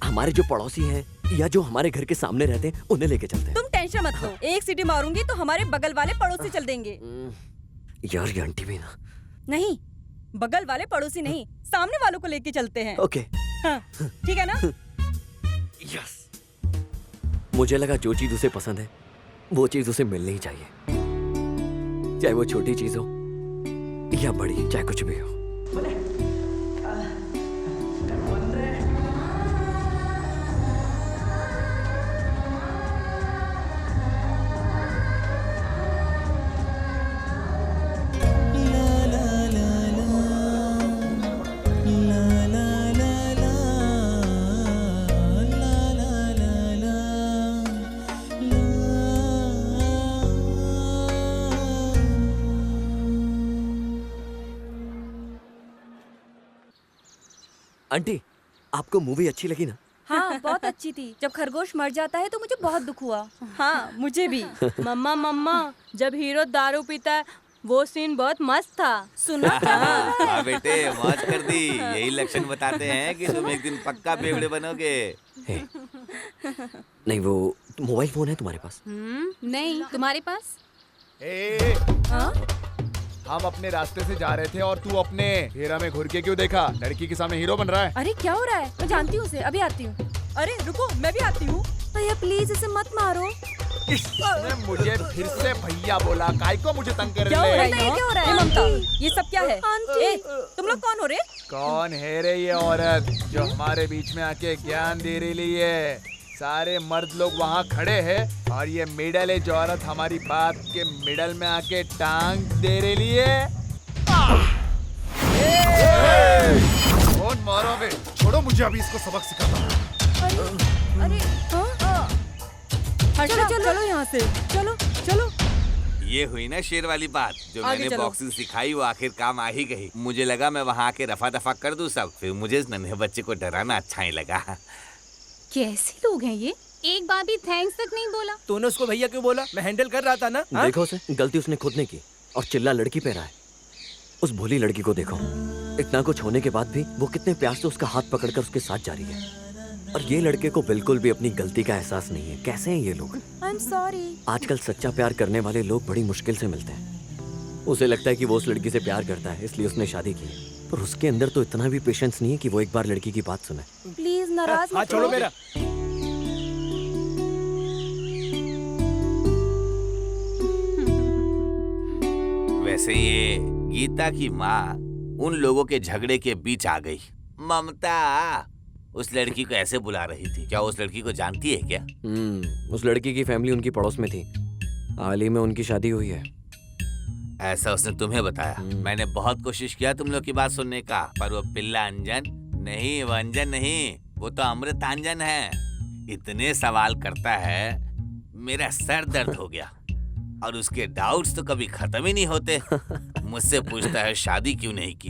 हमारे जो पड़ोसी हैं या जो हमारे घर के सामने रहते हैं उन्हें लेके चलते हैं। तुम टेंशन मत लो, एक सीटी मारूंगी तो हमारे बगल वाले पड़ोसी चल देंगे। यार ये आंटी भी ना। नहीं, बगल वाले पड़ोसी नहीं, सामने वालों को लेके चलते हैं। ओके। हाँ, ठीक है ना? यस। मुझे लगा जो चीज उसे पसंद है वो चीज उसे मिलनी ही चाहिए, चाहे वो छोटी चीज हो या बड़ी, चाहे कुछ भी हो। आंटी, आपको मूवी अच्छी लगी ना? हाँ, बहुत अच्छी थी। जब खरगोश मर जाता है तो मुझे बहुत दुख हुआ। हाँ, मुझे भी। मम्मा मम्मा, जब हीरो दारू पीता है वो सीन बहुत मस्त था। सुना? हाँ बेटे, मौज कर दी। यही लक्षण बताते हैं कि तुम एक दिन पक्का बेवड़े बनोगे। नहीं, वो मोबाइल फोन है तुम्हारे पास? नहीं, तुम्हारे पास? हम अपने रास्ते से जा रहे थे और तू अपने हेरा में घुर के क्यों देखा? लड़की के सामने हीरो बन रहा है। अरे क्या हो रहा है? मैं जानती हूँ उसे, अभी आती हूँ। अरे रुको, मैं भी आती हूँ। भैया प्लीज इसे मत मारो। इसने मुझे फिर से भैया बोला। काय को मुझे तंग कर क्या हो रहा है? रहे? क्या हो रहा है? ममता, ये सब क्या है? तुम लोग कौन हो रे? कौन है रे ये औरत जो हमारे बीच में आके ज्ञान दे रही है? सारे मर्द लोग वहाँ खड़े हैं और ये मिडल एज औरत हमारी बात के मिडल में आके टांग दे रही है। कौन मारोगे? छोड़ो मुझे, अभी इसको सबक सिखाता हूँ। अरे चलो चलो चलो यहाँ से, चलो चलो। ये हुई ना शेर वाली बात। जो आगे मैंने चलो। बॉक्सिंग सिखाई वो आखिर काम आ ही गई। मुझे लगा मैं वहाँ आके रफा दफा कर दूं सब, फिर मुझे इस नन्हे बच्चे को डराना अच्छा ही लगा। कैसे लोग हैं ये? एक बार भी थैंक्स तक नहीं बोला। तूने उसको भैया क्यों बोला? मैं हैंडल कर रहा था ना। देखो उसे, गलती उसने खुद ने की और चिल्ला लड़की पे रहा है। उस भोली लड़की को देखो, इतना कुछ होने के बाद भी वो कितने प्यार से उसका हाथ पकड़कर उसके साथ जा रही है। और ये लड़के को बिल्कुल भी अपनी गलती का एहसास नहीं है। कैसे हैं ये लोग? I'm sorry। आजकल सच्चा प्यार करने वाले लोग बड़ी मुश्किल से मिलते हैं। उसे लगता है कि वो उस लड़की से प्यार करता है, इसलिए उसने शादी की। पर उसके अंदर तो इतना भी पेशेंस नहीं है कि वो एक बार लड़की की बात सुने। प्लीज नाराज हाँ मत छोड़ो हो। मेरा। वैसे ये गीता की माँ उन लोगों के झगड़े के बीच आ गई। ममता उस लड़की को ऐसे बुला रही थी, क्या उस लड़की को जानती है क्या? उस लड़की की फैमिली उनकी पड़ोस में थी। हाल ही में उनकी शादी हुई है। ऐसा उसने तुम्हें बताया? मैंने बहुत कोशिश किया तुम लोग की बात सुनने का, पर वो पिल्ला अंजन नहीं, वो अंजन नहीं, वो तो अमृत अंजन है। इतने सवाल करता है, मेरा सर दर्द हो गया। और उसके डाउट्स तो कभी खत्म ही नहीं होते। मुझसे पूछता है शादी क्यों नहीं की।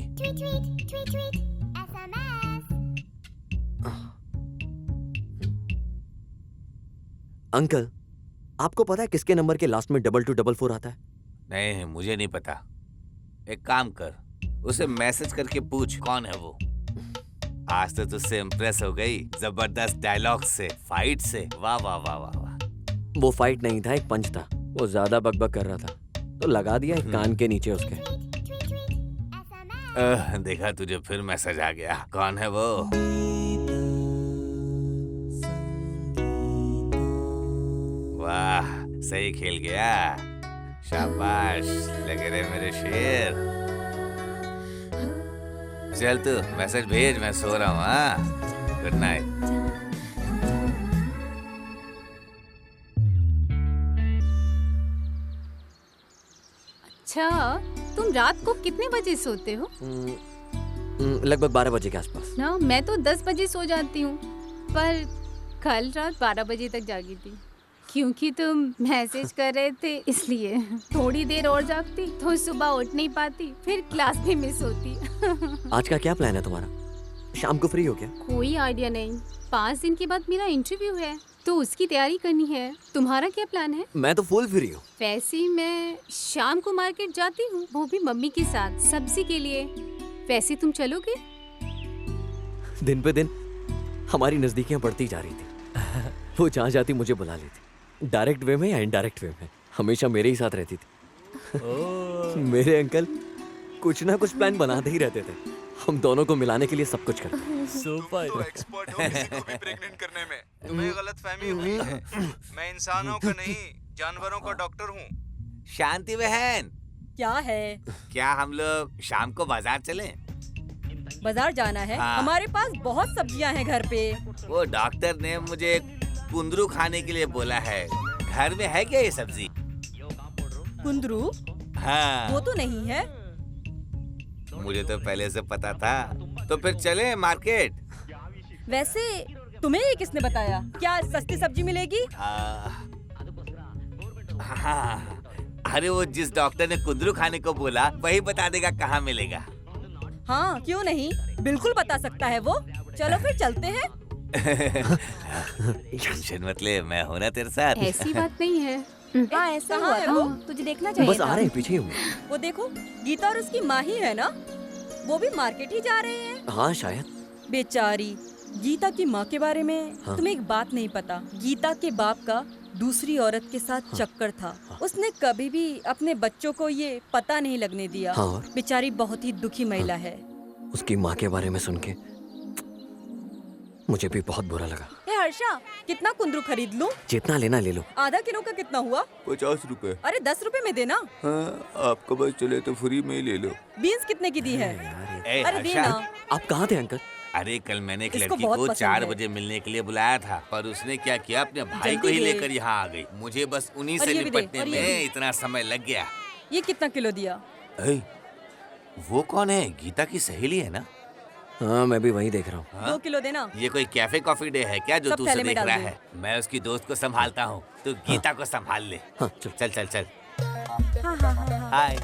अंकल, आपको पता है किसके नंबर के लास्ट में 2244 आता है? नहीं, मुझे नहीं पता। एक काम कर, उसे मैसेज करके पूछ कौन है वो। आज तो तुझसे इम्प्रेस हो गई, जबरदस्त डायलॉग से, फाइट से। वाह वाह वाह वाह वाह। वो फाइट नहीं था, एक पंच था। वो ज्यादा बकबक कर रहा था तो लगा दिया एक कान के नीचे उसके। देखा, तुझे फिर मैसेज आ गया। कौन है वो? वाह, सही खेल गया। शाबाश, लगे रहे मेरे शेर। चल तू मैसेज भेज, मैं सो रहा हूँ। हाँ, गुड नाइट। अच्छा, तुम रात को कितने बजे सोते हो? लगभग 12 बजे के आसपास। ना, मैं तो 10 बजे सो जाती हूँ, पर कल रात 12 बजे तक जागी थी, क्योंकि तुम मैसेज कर रहे थे इसलिए। थोड़ी देर और जागती तो सुबह उठ नहीं पाती, फिर क्लास भी मिस होती। आज का क्या प्लान है तुम्हारा? शाम को फ्री हो क्या? कोई आइडिया नहीं। 5 दिन के बाद मेरा इंटरव्यू है, तो उसकी तैयारी करनी है। तुम्हारा क्या प्लान है? मैं तो फुल फ्री हूँ। वैसे मैं शाम को मार्केट जाती हूँ, वो भी मम्मी के साथ, सब्जी के लिए। वैसे तुम चलोगे? दिन पे दिन हमारी नजदीकियां बढ़ती जा रही थी। वो जहाँ जाती मुझे बुला लेती, डायरेक्ट वे में या इनडायरेक्ट वे में, हमेशा मेरे ही साथ रहती थी। मेरे अंकल कुछ ना कुछ प्लान बनाते ही रहते थे। हम दोनों को मिलाने के लिए सब कुछ करते। तो एक्सपर्ट हो किसी को भी प्रेग्नेंट करने में। तुम्हें गलतफहमी हुई है। मैं इंसानों का नहीं, जानवरों का डॉक्टर हूँ। शांति बहन, क्या है? क्या हम लोग शाम को बाजार चलें? बाजार जाना है? हाँ। हमारे पास बहुत सब्जियां हैं घर पे। वो डॉक्टर ने मुझे कुंदरू खाने के लिए बोला है। घर में है क्या ये सब्जी? कुंदरू? हाँ। वो तो नहीं है। मुझे तो पहले से पता था। तो फिर चले मार्केट। वैसे तुम्हें ये किसने बताया? क्या सस्ती सब्जी मिलेगी? हाँ, अरे वो जिस डॉक्टर ने कुंदरू खाने को बोला वही बता देगा कहाँ मिलेगा। हाँ, क्यों नहीं, बिल्कुल बता सकता है वो। चलो फिर चलते हैं। टेंशन मत ले, मैं हूँ ना तेरे साथ। ऐसी बात नहीं है। हाँ, ऐसा हुआ है वो, तुझे देखना चाहिए बस आ रहे हैं, पीछे ही हूँ। वो देखो, गीता और उसकी माँ ही है ना, वो भी मार्केट ही जा रहे हैं। हाँ शायद। बेचारी गीता की माँ के बारे में हाँ। तुम्हें एक बात नहीं पता। गीता के बाप का दूसरी औरत के साथ चक्कर था। उसने कभी भी अपने बच्चों को ये पता नहीं लगने दिया। हाँ, और? बेचारी बहुत ही दुखी महिला है। उसकी माँ के बारे में सुन के मुझे भी बहुत बुरा लगा। ए हर्षा, कितना कुंदरू खरीद लूं? जितना लेना ले लो। आधा किलो का कितना हुआ? 50 रुपए। अरे 10 रुपए में देना। हाँ, आपको बस चले तो फ्री में ही ले लो। बीन्स कितने की दी है? अरे देना। आप कहाँ थे अंकल? अरे कल मैंने एक इसको लड़की बहुत को पसंद 4 है। बजे मिलने के लिए बुलाया था, पर उसने क्या किया, अपने भाई जल्दी को ही दे। लेकर यहाँ आ गई। मुझे बस उन्हीं और से ये भी दे, निपटने और ये में भी। इतना समय लग गया। ये कितना किलो दिया? वो कौन है? गीता की सहेली है ना? हाँ, मैं भी वही देख रहा हूँ। हाँ? 2 किलो देना। ये कोई कैफे कॉफी डे है क्या जो सब तू उसे थैले में देख डाल रहा दे। है? मैं उसकी दोस्त को संभालता हूँ, तू गीता को संभाल ले। हाँ, चल चल चल। हाँ हाँ हाँ। हाय।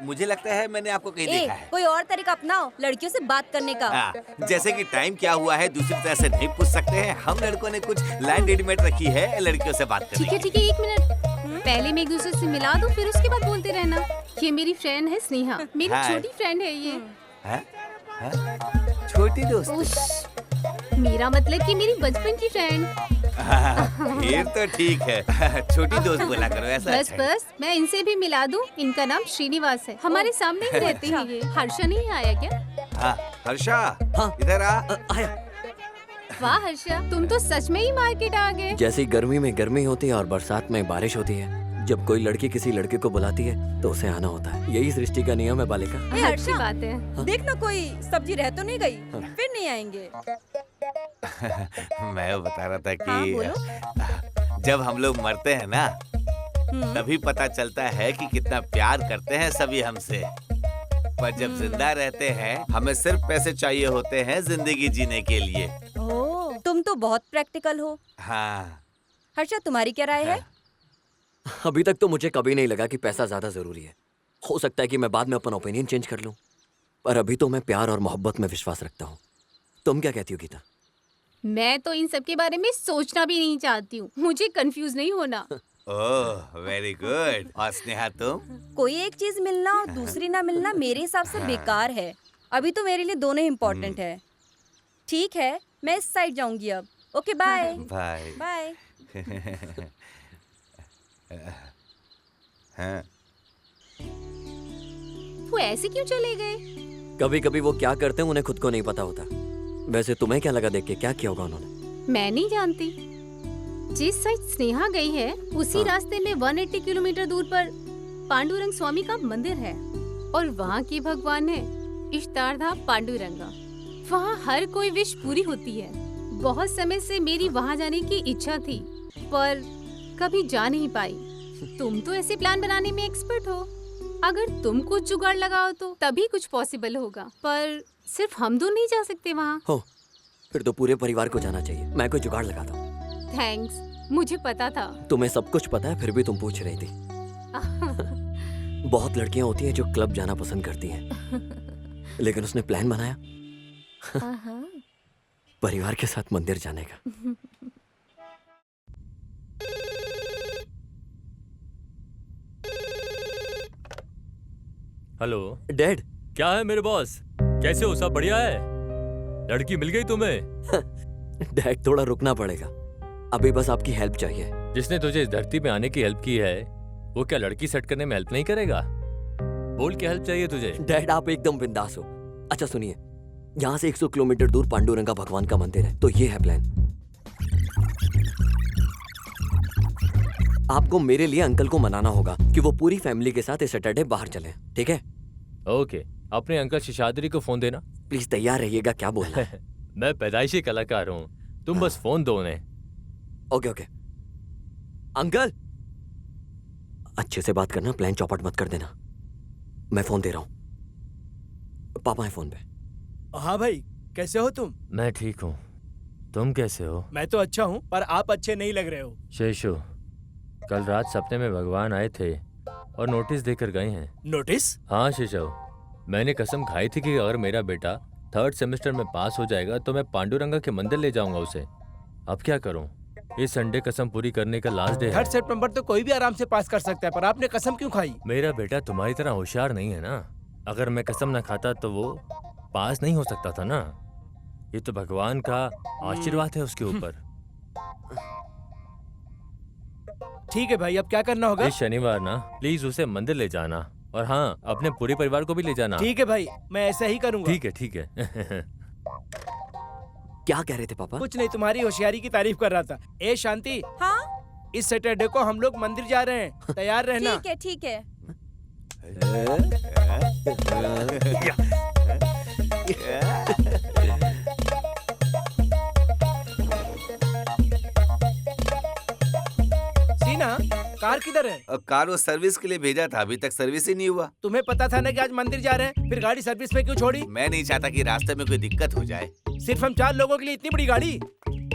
मुझे लगता है मैंने आपको कहीं देखा है। कोई और तरीका अपनाओ लड़कियों से बात करने का। जैसे कि टाइम क्या हुआ है दूसरी तरह से नहीं पूछ सकते हैं। हम लड़कों ने कुछ लाइन रेडीमेड रखी है लड़कियों से बात करने ठीक है ठीक है, 1 मिनट। पहले मैं एक दूसरे से मिला दूं, फिर उसके बाद बोलते रहना। ये मेरी फ्रेंड है स्नेहा, मेरी हाय। छोटी फ्रेंड है ये। है? छोटी दोस्त। उश। मेरा मतलब कि मेरी बचपन की फ्रेंड। फिर तो ठीक है। छोटी दोस्त बोला करो ऐसा। बस अच्छा है। बस मैं इनसे भी मिला दूं। इनका नाम श्रीनिवास है, हमारे सामने ही रहते हैं ये। हर्षा नहीं आया क्या? हाँ, हर्षा, इधर आ। आया। वाह हर्षा, तुम तो सच में ही मार्केट आ गए। जैसे गर्मी में गर्मी होती है और बरसात में बारिश होती है, जब कोई लड़की किसी लड़के को बुलाती है तो उसे आना होता है। यही सृष्टि का नियम है बालिका। अच्छी बात है। देखना कोई सब्जी रह तो नहीं गई, फिर नहीं आएंगे। मैं बता रहा था हाँ, कि जब हम लोग मरते हैं ना, तभी पता चलता है कि कितना प्यार करते हैं सभी हमसे। पर जब जिंदा रहते हैं, हमें सिर्फ पैसे चाहिए होते हैं जिंदगी जीने के लिए। ओह, तुम तो बहुत प्रैक्टिकल हो। हाँ। हर्षा, तुम्हारी क्या राय है? अभी तक तो मुझे कभी नहीं लगा कि पैसा ज्यादा जरूरी है। हो सकता है कि मैं बाद में अपना ओपिनियन चेंज कर लूं, पर अभी तो मैं प्यार और मोहब्बत में विश्वास रखता हूँ। तुम क्या कहती हो गीता? मैं तो इन सब के बारे में सोचना भी नहीं चाहती हूँ, मुझे कंफ्यूज नहीं होना। ओह, वेरी गुड। और स्नेहा तुम? कोई एक चीज मिलना और दूसरी ना मिलना मेरे हिसाब से बेकार है। अभी तो मेरे लिए दोनों इम्पोर्टेंट है। ठीक है, मैं इस साइड जाऊंगी अब। Okay, bye bye. बाय। हाँ। वो ऐसे क्यों चले गए? कभी कभी वो क्या करते हैं उन्हें खुद को नहीं पता होता। वैसे तुम्हें क्या लगा देख के, क्या किया होगा उन्होंने? मैं नहीं जानती। जिस साइड स्नेहा गई है उसी रास्ते में 180 किलोमीटर दूर पर पांडुरंग स्वामी का मंदिर है और वहाँ की भगवान है इष्टार्धा पांडुरंगा। वहाँ हर कोई विश पूरी होती है। बहुत समय से मेरी वहाँ जाने की इच्छा थी पर कभी जा नहीं पाई। तुम तो ऐसे प्लान बनाने में एक्सपर्ट हो। अगर तुम कुछ जुगाड़ लगाओ तो तभी कुछ पॉसिबल होगा, पर सिर्फ हम दो नहीं जा सकते वहाँ। हो, फिर तो पूरे परिवार को जाना चाहिए। मैं कोई जुगाड़ लगाता हूँ। थैंक्स, मुझे पता था। तुम्हें सब कुछ पता है फिर भी तुम पूछ रही थी। बहुत लड़कियां होती हैं जो क्लब जाना पसंद करती हैं, लेकिन उसने प्लान बनाया परिवार के साथ मंदिर जाने का। Hello dad. क्या है मेरे बॉस, कैसे हो? सब बढ़िया है? लड़की मिल गई तुम्हें? डैड, थोड़ा रुकना पड़ेगा। अभी बस आपकी हेल्प चाहिए। जिसने तुझे इस धरती पे आने की हेल्प की है वो क्या लड़की सेट करने में हेल्प नहीं करेगा? बोल क्या हेल्प चाहिए तुझे? डैड, आप एकदम बिंदास हो। अच्छा सुनिए, यहाँ से 100 किलोमीटर दूर पांडुरंगा भगवान का मंदिर है, तो ये है प्लान। आपको मेरे लिए अंकल को मनाना होगा कि वो पूरी फैमिली के साथ इस सैटरडे बाहर चलें, ठीक है? ओके, अपने अंकल शिशाद्री को फोन देना। प्लीज तैयार रहिएगा। क्या बोलना है? मैं पैदाइशी कलाकार हूँ, तुम बस फोन दो उन्हें। Okay okay. अंकल, अच्छे से बात करना, प्लान चौपट मत कर देना। मैं फोन दे रहा हूँ। पापा है फोन पे। हाँ भाई, कैसे हो तुम? मैं ठीक हूँ, तुम कैसे हो? मैं तो अच्छा हूँ, पर आप अच्छे नहीं लग रहे हो। शेषु, कल रात सपने में भगवान आए थे और नोटिस देकर गए हैं। नोटिस? हाँ शेषव, मैंने कसम खाई थी कि अगर मेरा बेटा 3rd सेमेस्टर में पास हो जाएगा तो मैं पांडुरंगा के मंदिर ले जाऊंगा उसे। अब क्या करूं? इस संडे कसम पूरी करने का लास्ट डे है। 3 सितंबर तो कोई भी आराम से पास कर सकता है, पर आपने कसम क्यों खाई? मेरा बेटा तुम्हारी तरह होशियार नहीं है ना। अगर मैं कसम न खाता तो वो पास नहीं हो सकता था ना। ये तो भगवान का आशीर्वाद है उसके ऊपर। ठीक है भाई, अब क्या करना होगा? इस शनिवार ना प्लीज उसे मंदिर ले जाना, और हाँ, अपने पूरे परिवार को भी ले जाना। ठीक है भाई, मैं ऐसा ही करूंगा। ठीक है ठीक है। क्या कह रहे थे पापा? कुछ नहीं, तुम्हारी होशियारी की तारीफ कर रहा था। ए शांति, हाँ, इस सैटरडे को हम लोग मंदिर जा रहे हैं, तैयार रहना। ठीक है ठीक है। सीना, कार किधर है? कार वो सर्विस के लिए भेजा था, अभी तक सर्विस ही नहीं हुआ। तुम्हें पता था ना कि आज मंदिर जा रहे हैं, फिर गाड़ी सर्विस में क्यों छोड़ी? मैं नहीं चाहता कि रास्ते में कोई दिक्कत हो जाए। सिर्फ हम 4 लोगों के लिए इतनी बड़ी गाड़ी?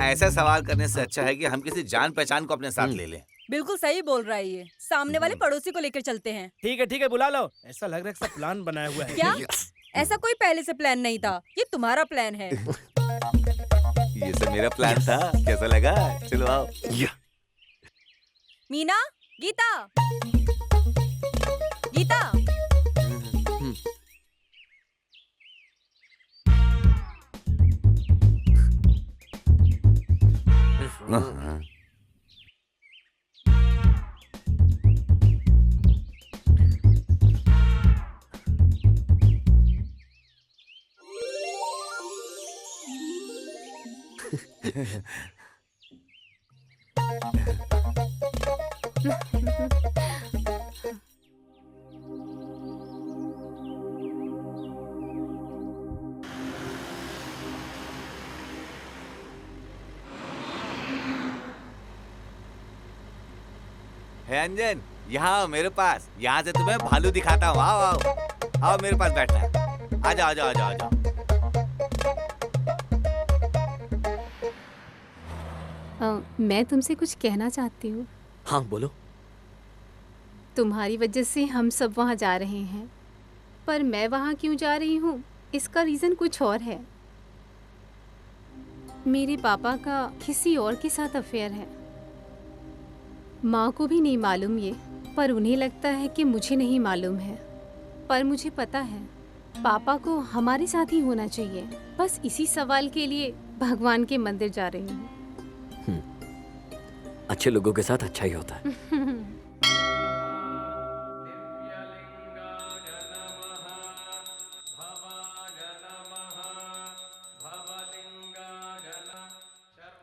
ऐसा सवाल करने से अच्छा है कि हम किसी जान पहचान को अपने साथ ले लें। बिल्कुल सही बोल रहा है ये। सामने वाले पड़ोसी को लेकर चलते हैं। ठीक है, बुला लो। ऐसा लग रहा है सब प्लान बनाया हुआ है। क्या? ऐसा कोई पहले से प्लान नहीं था, ये तुम्हारा प्लान है। ये सब मेरा प्लान था। कैसा लगा? चलो आओ। मीना, गीता, गीता। है अंजन, यहाँ आओ मेरे पास। यहाँ से तुम्हें भालू दिखाता हूँ। आओ आओ आओ मेरे पास बैठना। आ जाओ आ जाओ आ जाओ आ जाओ। मैं तुमसे कुछ कहना चाहती हूँ। हाँ बोलो। तुम्हारी वजह से हम सब वहाँ जा रहे हैं, पर मैं वहाँ क्यों जा रही हूँ इसका रीज़न कुछ और है। मेरे पापा का किसी और के साथ अफेयर है। माँ को भी नहीं मालूम ये, पर उन्हें लगता है कि मुझे नहीं मालूम है। पर मुझे पता है पापा को हमारे साथ ही होना चाहिए। बस इसी सवाल के लिए भगवान के मंदिर जा रही हूँ। अच्छे लोगों के साथ अच्छा ही होता है।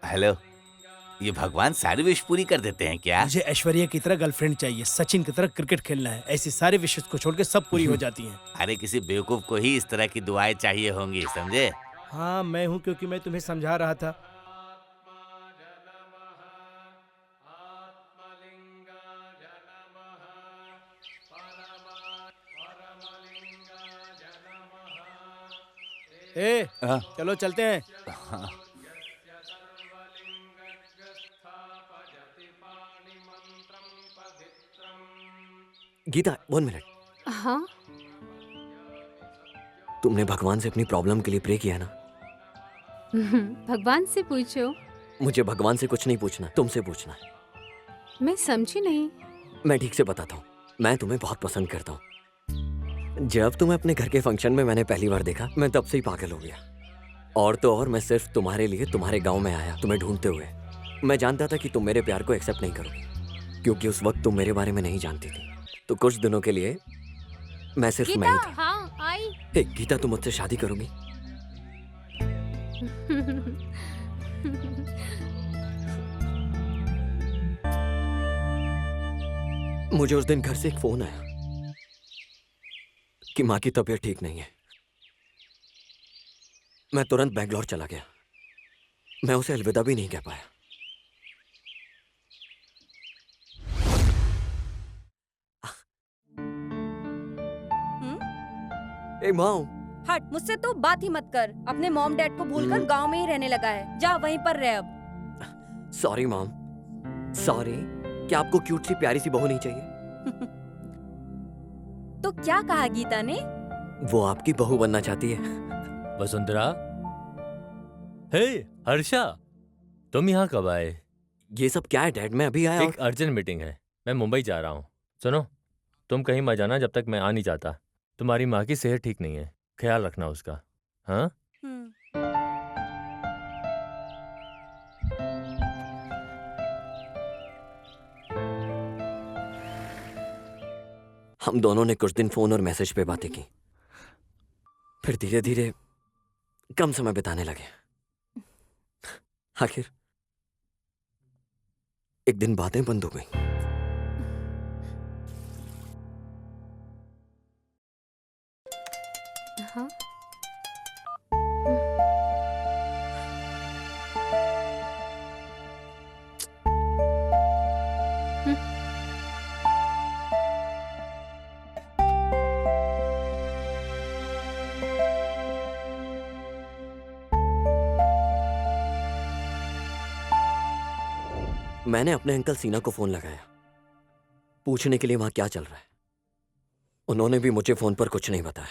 हेलो, ये भगवान सारी विश पूरी कर देते हैं क्या? मुझे ऐश्वर्या की तरह गर्लफ्रेंड चाहिए, सचिन की तरह क्रिकेट खेलना है। ऐसी सारे विशेष को छोड़ के सब पूरी हो जाती हैं। अरे किसी बेवकूफ को ही इस तरह की दुआएं चाहिए होंगी, समझे? हाँ मैं हूँ, क्योंकि मैं तुम्हें समझा रहा था। ए, चलो चलते हैं। गीता 1 मिनट। हाँ तुमने भगवान से अपनी प्रॉब्लम के लिए प्रे किया ना? भगवान से पूछो। मुझे भगवान से कुछ नहीं पूछना, तुमसे पूछना है। मैं समझी नहीं। मैं ठीक से बताता हूँ। मैं तुम्हें बहुत पसंद करता हूँ। जब तुम्हें अपने घर के फंक्शन में मैंने पहली बार देखा, मैं तब से ही पागल हो गया। और तो और मैं सिर्फ तुम्हारे लिए तुम्हारे गांव में आया, तुम्हें ढूंढते हुए। मैं जानता था कि तुम मेरे प्यार को एक्सेप्ट नहीं करोगी, क्योंकि उस वक्त तुम मेरे बारे में नहीं जानती थी। तो कुछ दिनों के लिए मैं सिर्फ मैं ही था। हाँ आई। हे गीता, तुम मुझसे शादी करोगी? मुझे उस दिन घर से एक फोन आया कि माँ की तबीयत ठीक नहीं है। मैं तुरंत बेंगलोर चला गया। मैं उसे अलविदा भी नहीं कह पाया। ए माँ, हट, मुझसे तो बात ही मत कर। अपने मॉम डैड को भूलकर गांव में ही रहने लगा है। जा वहीं पर रह अब। Sorry mom, sorry. क्या आपको क्यूट सी प्यारी सी बहू नहीं चाहिए? तो क्या कहा गीता ने? वो आपकी बहू बनना चाहती है। वसुंधरा, हे हर्षा, तुम यहाँ कब आए? ये सब क्या है डैड? मैं अभी आया। एक अर्जेंट मीटिंग है, मैं मुंबई जा रहा हूँ। सुनो, तुम कहीं मत जाना जब तक मैं आ नहीं जाता। तुम्हारी माँ की सेहत ठीक नहीं है, ख्याल रखना उसका। हाँ? हम दोनों ने कुछ दिन फोन और मैसेज पे बातें की, फिर धीरे धीरे कम समय बिताने लगे। आखिर एक दिन बातें बंद हो गई। हाँ? मैंने अपने अंकल सीना को फोन लगाया, पूछने के लिए वहां क्या चल रहा है। उन्होंने भी मुझे फोन पर कुछ नहीं बताया।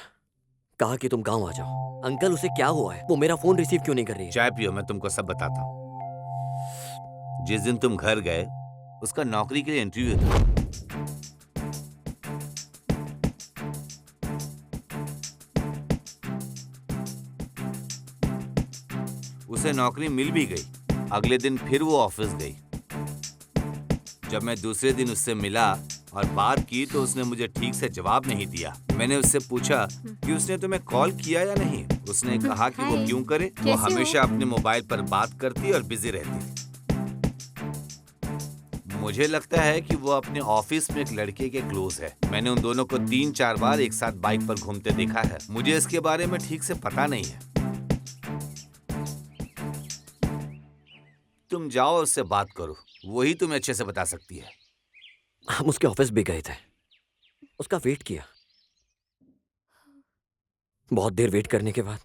कहा कि तुम गांव आ जाओ। अंकल, उसे क्या हुआ है? वो मेरा फोन रिसीव क्यों नहीं कर रही है? चाय पियो, मैं तुमको सब बताता हूँ। जिस दिन तुम घर गए, उसका नौकरी के लिए इंटरव्यू था। उसे नौकरी मिल भी गई, अगले दिन फिर वो ऑफिस गई। जब मैं दूसरे दिन उससे मिला और बात की तो उसने मुझे ठीक से जवाब नहीं दिया। मैंने उससे पूछा कि उसने तुम्हें कॉल किया या नहीं। उसने कहा कि वो क्यों करे, वो हमेशा अपने मोबाइल पर बात करती और बिजी रहती थी। मुझे लगता है कि वो अपने ऑफिस में एक लड़के के क्लोज है। मैंने उन दोनों को 3-4 बार एक साथ बाइक पर घूमते देखा है। मुझे इसके बारे में ठीक से पता नहीं है। तुम जाओ और उससे बात करो, वही तुम्हें अच्छे से बता सकती है। हम उसके ऑफिस भी गए थे, उसका वेट किया। बहुत देर वेट करने के बाद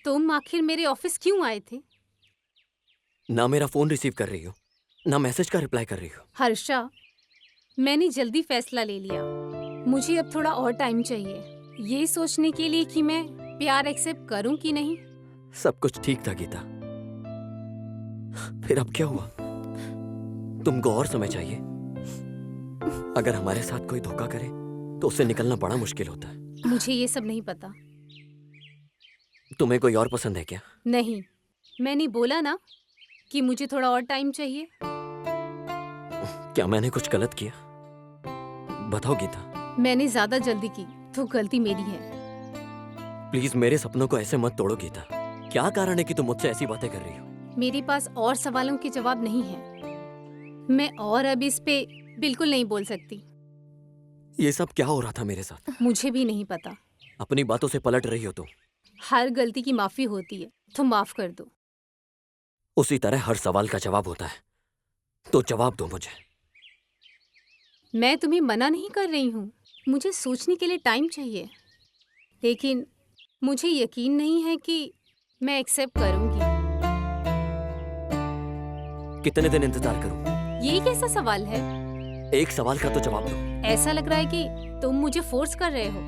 तुम आखिर मेरे ऑफिस क्यों आए थे? ना मेरा फोन रिसीव कर रही हो, ना मैसेज का रिप्लाई कर रही हो। हर्षा, मैंने जल्दी फैसला ले लिया। मुझे अब थोड़ा और टाइम चाहिए, ये सोचने के लिए कि मैं प्यार एक्सेप्ट करूं कि नहीं। सब कुछ ठीक था गीता, फिर अब क्या हुआ? तुमको और समय चाहिए। अगर हमारे साथ कोई धोखा करे तो उससे निकलना बड़ा मुश्किल होता है। मुझे ये सब नहीं पता। तुम्हें कोई और पसंद है क्या? नहीं, मैंने बोला ना कि मुझे थोड़ा और टाइम चाहिए। क्या मैंने कुछ गलत किया? बताओ गीता। मैंने ज्यादा जल्दी की तो गलती मेरी है। प्लीज मेरे सपनों को ऐसे मत तोड़ो गीता। क्या कारण है कि तुम मुझसे ऐसी बातें कर रही हो? मेरे पास और सवालों के जवाब नहीं है। मैं और अब इस पे बिल्कुल नहीं बोल सकती। ये सब क्या हो रहा था मेरे साथ? मुझे भी नहीं पता। अपनी बातों से पलट रही हो तुम। हर गलती की माफी होती है, तो माफ कर दो। उसी तरह हर सवाल का जवाब होता है, तो जवाब दो मुझे। मैं तुम्हें मना नहीं कर रही हूँ, मुझे सोचने के लिए टाइम चाहिए, लेकिन मुझे यकीन नहीं है कि मैं एक्सेप्ट करूंगी। कितने दिन इंतजार करूं? ये कैसा सवाल है? एक सवाल का तो जवाब दो। ऐसा लग रहा है कि तुम मुझे फोर्स कर रहे हो।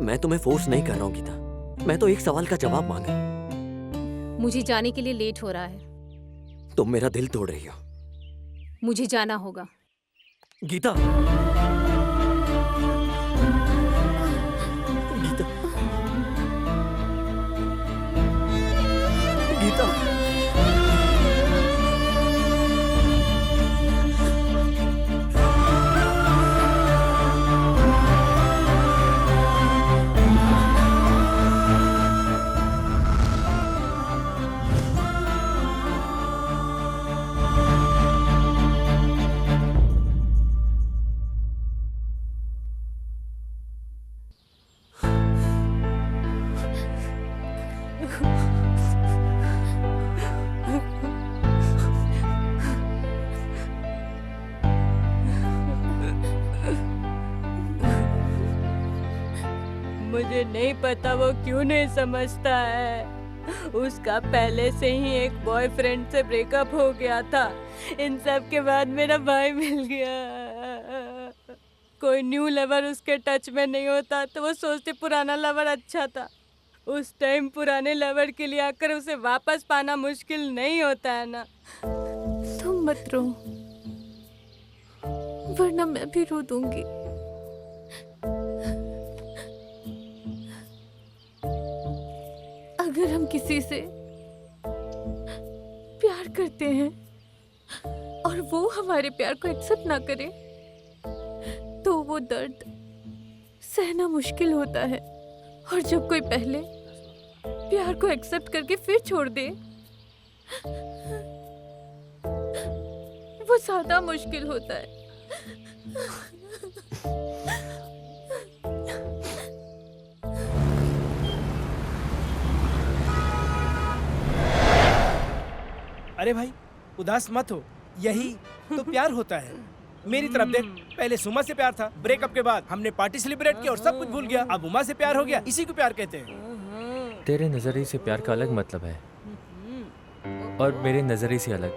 मैं तुम्हें फोर्स नहीं कर रहा हूँ गीता, मैं तो एक सवाल का जवाब मांगा। मुझे जाने के लिए लेट हो रहा है। तुम मेरा दिल तोड़ रही हो। मुझे जाना होगा। गीता, गीता, गीता। मुझे नहीं पता वो क्यों नहीं समझता है। उसका पहले से ही एक बॉयफ्रेंड से ब्रेकअप हो गया था। इन सब के बाद मेरा भाई मिल गया। कोई न्यू लवर उसके टच में नहीं होता तो वो सोचते पुराना लवर अच्छा था। उस टाइम पुराने लवर के लिए आकर उसे वापस पाना मुश्किल नहीं होता है ना। तुम मत रो, वरना मैं भी रो दूंगी। अगर हम किसी से प्यार करते हैं और वो हमारे प्यार को एक्सेप्ट ना करे तो वो दर्द सहना मुश्किल होता है। और जब कोई पहले प्यार को एक्सेप्ट करके फिर छोड़ दे वो ज्यादा मुश्किल होता है। अरे भाई उदास मत हो, यही तो प्यार होता है। मेरी तरफ देख, पहले सुमा से प्यार था, ब्रेकअप के बाद हमने पार्टी सेलिब्रेट की और सब कुछ भूल गया। अब उमा से प्यार हो गया, इसी को प्यार कहते हैं। तेरे नजरिए से प्यार का अलग मतलब है और मेरे नजरिए से अलग।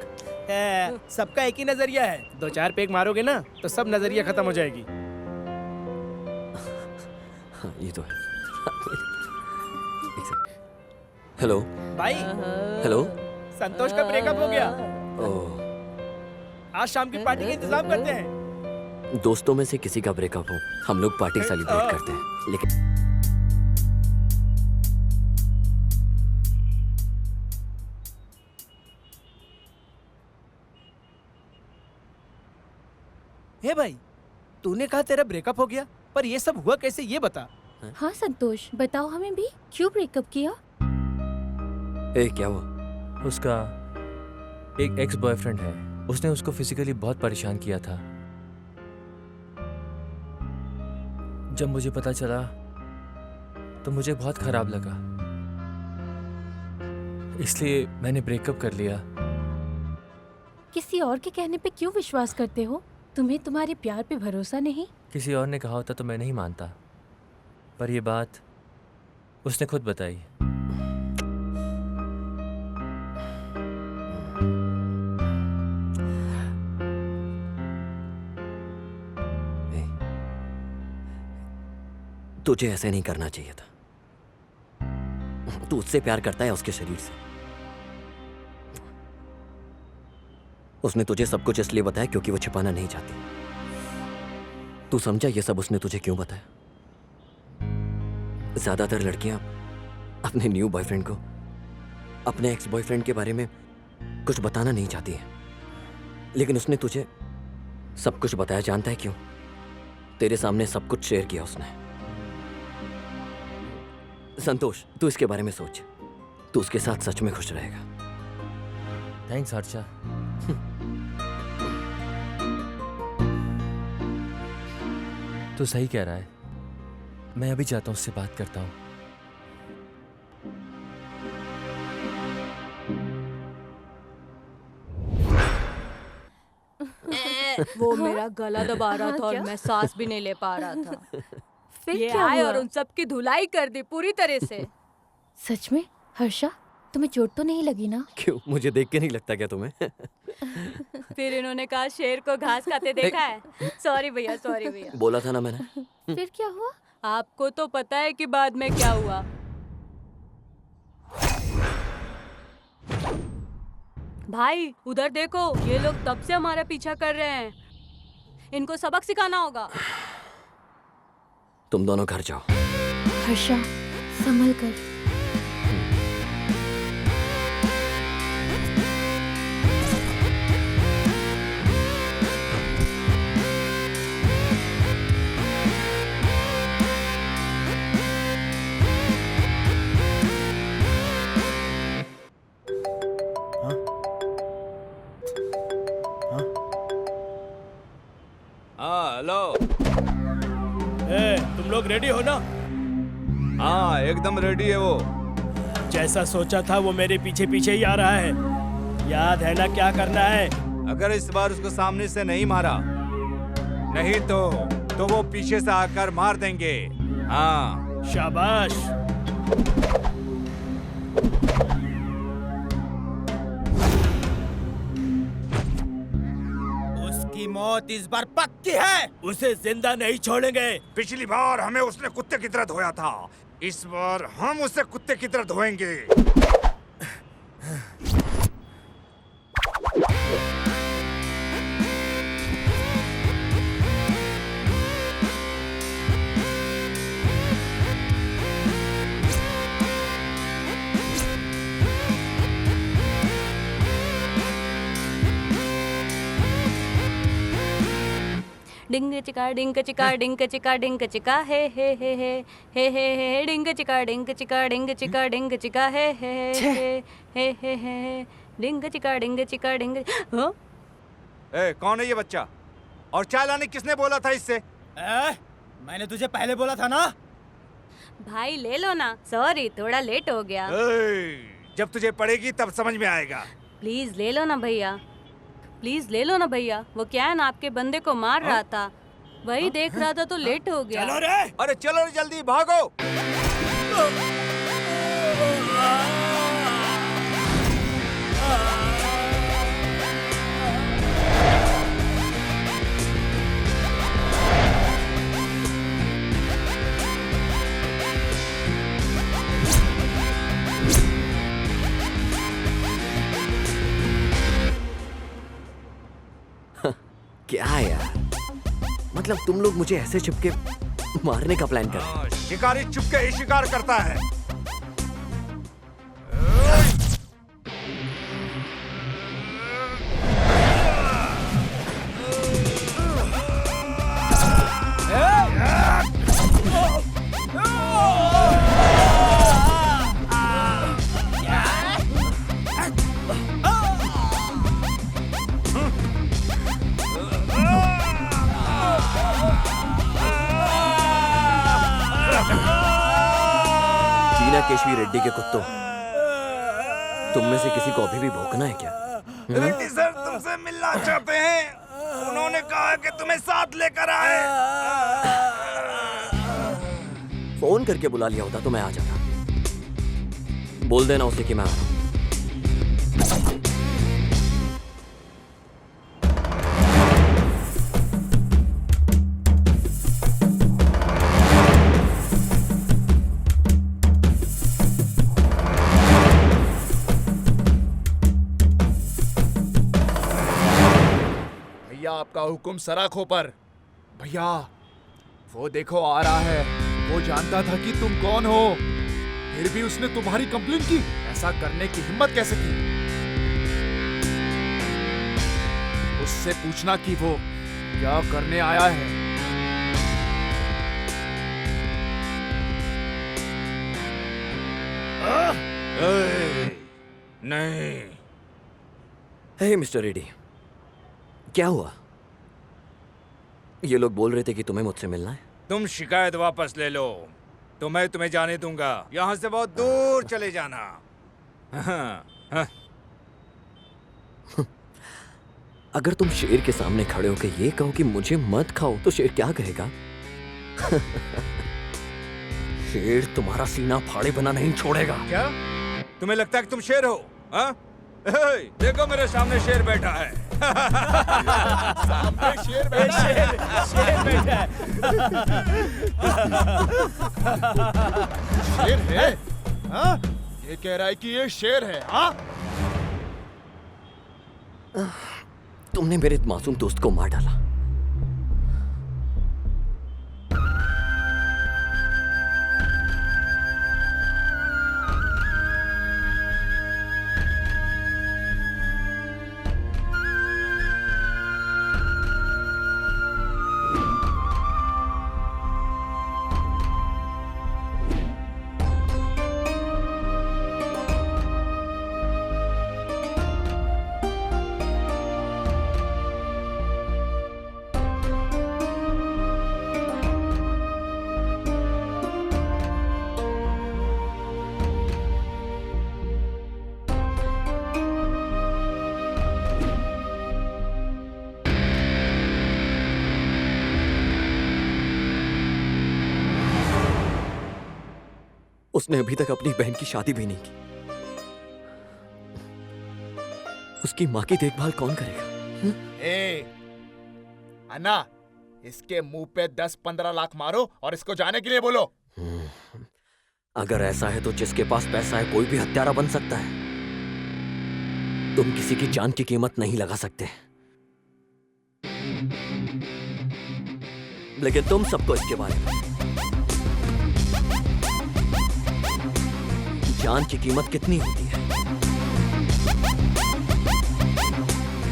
सबका एक ही नजरिया है, 2-4 पेग मारोगे ना तो सब नजरिया खत्म हो जाएगी। हाँ, ये तो है। हेलो भाई हेलो। संतोष का ब्रेकअप हो गया। ओह, आज शाम की पार्टी का इंतजाम करते हैं। दोस्तों में से किसी का ब्रेकअप हो, हम लोग पार्टी सेलिब्रेट करते हैं, लेकिन हे भाई, तूने कहा तेरा ब्रेकअप हो गया, पर ये सब हुआ कैसे, ये बता। हाँ संतोष, बताओ हमें भी, क्यों ब्रेकअप किया? क्या हुआ? उसका एक एक्स बॉयफ्रेंड है, उसने उसको फिजिकली बहुत परेशान किया था। जब मुझे पता चला तो मुझे बहुत खराब लगा, इसलिए मैंने ब्रेकअप कर लिया। किसी और के कहने पे क्यों विश्वास करते हो? तुम्हें तुम्हारे प्यार पे भरोसा नहीं? किसी और ने कहा होता तो मैं नहीं मानता, पर यह बात उसने खुद बताई। तुझे ऐसे नहीं करना चाहिए था। तू उससे प्यार करता है, उसके शरीर से। उसने तुझे सब कुछ इसलिए बताया क्योंकि वो छिपाना नहीं चाहती। तू समझा ये सब उसने तुझे क्यों बताया? ज्यादातर लड़कियां अपने न्यू बॉयफ्रेंड को अपने एक्स बॉयफ्रेंड के बारे में कुछ बताना नहीं चाहती है, लेकिन उसने तुझे सब कुछ बताया। जानता है क्यों? तेरे सामने सब कुछ शेयर किया उसने। संतोष, तू इसके बारे में सोच। तू उसके साथ सच में खुश रहेगा। थैंक्स हर्षा। तू सही कह रहा है, मैं अभी जाता हूँ, उससे बात करता हूँ। वो मेरा गला दबा रहा था और मैं सांस भी नहीं ले पा रहा था। फिर ये क्या आए हुआ? और उन सब की धुलाई कर दी पूरी तरह से। सच में? हर्षा, तुम्हें चोट तो नहीं लगी ना? क्यों, मुझे देख के नहीं लगता क्या तुम्हें? फिर इन्होंने कहा शेर को घास खाते देखा है। सॉरी भैया, सॉरी भैया। बोला था ना मैंने। फिर क्या हुआ? आपको तो पता है कि बाद में क्या हुआ। भाई उधर देखो, ये लोग तब से हमारा पीछा कर रहे हैं। इनको सबक सिखाना होगा। तुम दोनों घर जाओ। हर्षा, संभल कर। हाँ हेलो। तुम लोग रेडी हो ना? हाँ एकदम रेडी है वो। जैसा सोचा था वो मेरे पीछे पीछे ही आ रहा है। याद है ना क्या करना है? अगर इस बार उसको सामने से नहीं मारा, नहीं तो वो पीछे से आकर मार देंगे। हाँ शाबाश। उसकी मौत इस बार पक्की है, उसे जिंदा नहीं छोड़ेंगे। पिछली बार हमें उसने कुत्ते की तरह धोया था, इस बार हम उसे कुत्ते की तरह धोएंगे। डिंग चिका डिंग चिका डिंग चिका डिंग चिका हे हे हे हे हे हे हे डिंग चिका डिंग चिका डिंग चिका डिंग चिका हे हे हे हे हे डिंग चिका डिंग चिका डिंग। हाँ? कौन है ये बच्चा? और चाय लाने किसने बोला था इससे? मैंने तुझे पहले बोला था ना। भाई ले लो ना। सॉरी, थोड़ा लेट हो गया। जब तुझे पड़ेगी तब समझ में आएगा। प्लीज ले लो ना भैया, प्लीज ले लो ना भैया। वो क्या है ना, आपके बंदे को मार रहा था, वही देख रहा था तो लेट हो गया। चलो रे, अरे चलो रे, जल्दी भागो। क्या यार, मतलब तुम लोग मुझे ऐसे चिपके मारने का प्लान कर। शिकारी चुपके ही शिकार करता है। टीना केशवी रेड्डी के कुत्तों, तुम में से किसी को अभी भी भौंकना है क्या? रेड्डी सर तुमसे मिलना चाहते हैं। उन्होंने कहा कि तुम्हें साथ लेकर आए। फोन करके बुला लिया होता तो मैं आ जाता। बोल देना उसे कि मैं आ रहा हूं। भैया आपका हुक्म सराखों पर। भैया वो देखो आ रहा है। वो जानता था कि तुम कौन हो, फिर भी उसने तुम्हारी कंप्लेंट की। ऐसा करने की हिम्मत कैसे की? उससे पूछना कि वो क्या करने आया है। नहीं। हे मिस्टर रेड्डी, क्या हुआ? ये लोग बोल रहे थे कि तुम्हें मुझसे मिलना है। तुम शिकायत वापस ले लो तो मैं तुम्हें जाने दूंगा। यहाँ से बहुत दूर चले जाना। हाँ। अगर तुम शेर के सामने खड़े होकर ये कहो कि मुझे मत खाओ तो शेर क्या कहेगा? शेर तुम्हारा सीना फाड़े बना नहीं छोड़ेगा। क्या तुम्हें लगता है कि तुम शेर हो? हाँ? देखो मेरे सामने शेर बैठा है। शेर बैठा है। शेर है? हाँ? ये कह रहा है कि ये शेर है। हाँ? तुमने मेरे मासूम दोस्त को मार डाला। उसने अभी तक अपनी बहन की शादी भी नहीं की। उसकी मां की देखभाल कौन करेगा? ए, अन्ना, इसके मुंह पे 10-15 लाख मारो और इसको जाने के लिए बोलो। अगर ऐसा है तो जिसके पास पैसा है कोई भी हत्यारा बन सकता है। तुम किसी की जान की कीमत नहीं लगा सकते। लेकिन तुम सबको इसके बारे में जान की कीमत कितनी होती है।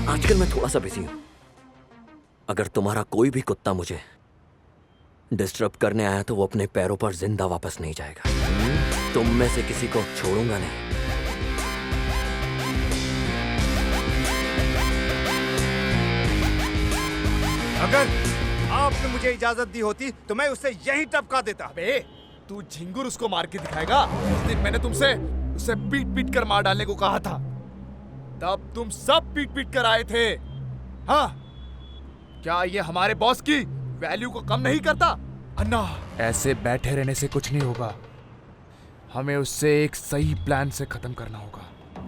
आजकल मैं थोड़ा सा बिजी हूं। अगर तुम्हारा कोई भी कुत्ता मुझे डिस्टर्ब करने आया तो वो अपने पैरों पर जिंदा वापस नहीं जाएगा। तुम में से किसी को छोड़ूंगा नहीं। अगर आपने मुझे इजाजत दी होती तो मैं उसे यहीं टपका देता। अबे, तू झिंगुर उसको मार के दिखाएगा। उस दिन मैंने तुमसे उसे पीट पीट कर मार डालने को कहा था, तब तुम सब पीट पीट कर आए थे। हाँ, क्या ये हमारे बॉस की वैल्यू को कम नहीं करता? अन्ना, ऐसे बैठे रहने से कुछ नहीं होगा। हमें उससे एक सही प्लान से खत्म करना होगा,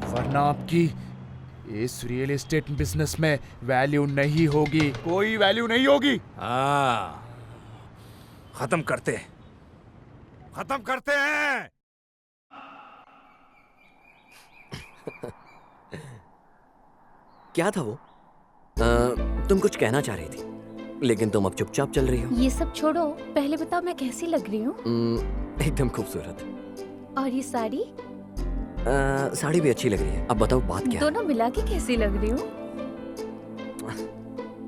वरना आपकी इस रियल एस्टेट बिजनेस में वैल्यू नहीं होगी। कोई वैल्यू नहीं होगी। हाँ, खत्म करते हैं। क्या था वो? तुम कुछ कहना चाह रही थी, लेकिन तुम अब चुपचाप चल रही हो। ये सब छोड़ो, पहले बताओ मैं कैसी लग रही हूँ? एकदम खूबसूरत। और ये साड़ी? साड़ी भी अच्छी लग रही है। अब बताओ बात क्या है? दोनों मिला के कैसी लग रही हूँ?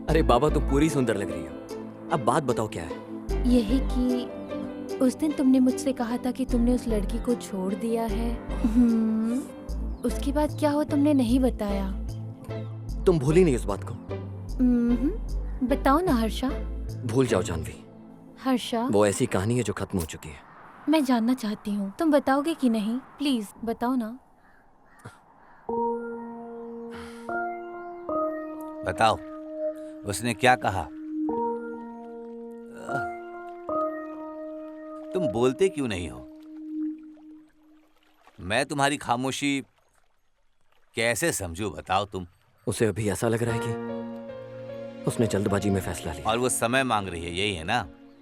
अरे बाबा, तुम पूरी सुंदर लग रही हो। अब बात बताओ क्या है? यही कि उस दिन तुमने मुझसे कहा था कि तुमने उस लड़की को छोड़ दिया है। उसके बाद क्या हुआ तुमने नहीं बताया। तुम भूली नहीं उस बात को? बताओ ना हर्षा। भूल जाओ जानवी। हर्षा, वो ऐसी कहानी है जो खत्म हो चुकी है। मैं जानना चाहती हूँ, तुम बताओगे कि नहीं? प्लीज बताओ ना। बताओ, उसने क्या कहा? तुम बोलते क्यों नहीं हो? मैं तुम्हारी खामोशी कैसे समझूं, बताओ तुम। उसे अभी ऐसा लग रहा है कि उसने जल्दबाजी में फैसला लिया। और वो समय मांग रही है, यही है ना?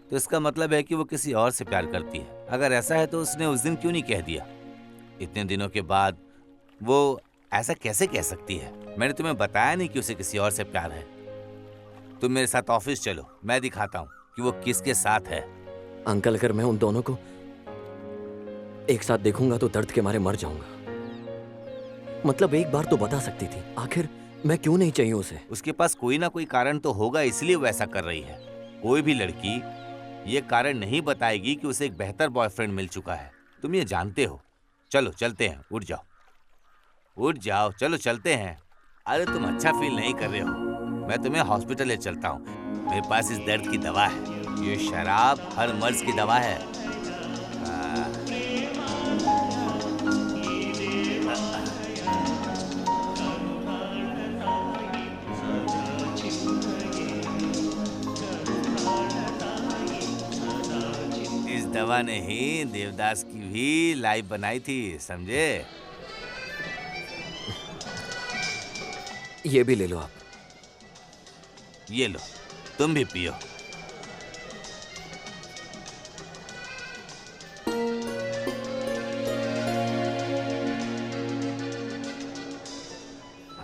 तो इसका मतलब है कि वो किसी और से प्यार करती है। अगर ऐसा है तो उसने उस दिन क्यों नहीं कह दिया? इतने दिनों के बाद वो ऐसा कैसे कह सकती है? मैंने तुम्हें बताया नहीं कि उसे किसी और से प्यार है। तुम मेरे साथ ऑफिस चलो, मैं दिखाता हूँ कि वो किसके साथ है। अंकल, अगर मैं उन दोनों को एक साथ देखूंगा तो दर्द के मारे मर जाऊंगा। मतलब एक बार तो बता सकती थी। आखिर मैं क्यों नहीं चाहिए उसे? उसके पास कोई ना कोई कारण तो होगा, इसलिए वो ऐसा कर रही है। कोई भी लड़की ये कारण नहीं बताएगी कि उसे एक बेहतर बॉयफ्रेंड मिल चुका है। तुम ये जानते हो। चलो चलते हैं, उठ जाओ, उठ जाओ, चलो चलते हैं। अरे तुम अच्छा फील नहीं कर रहे हो, मैं तुम्हें हॉस्पिटल ले चलता हूँ। मेरे पास इस दर्द की दवा है। ये शराब हर मर्ज की दवा है। इस दवा ने ही देवदास की भी लाइफ बनाई थी, समझे? ये भी ले लो आप। ये लो, तुम भी पियो।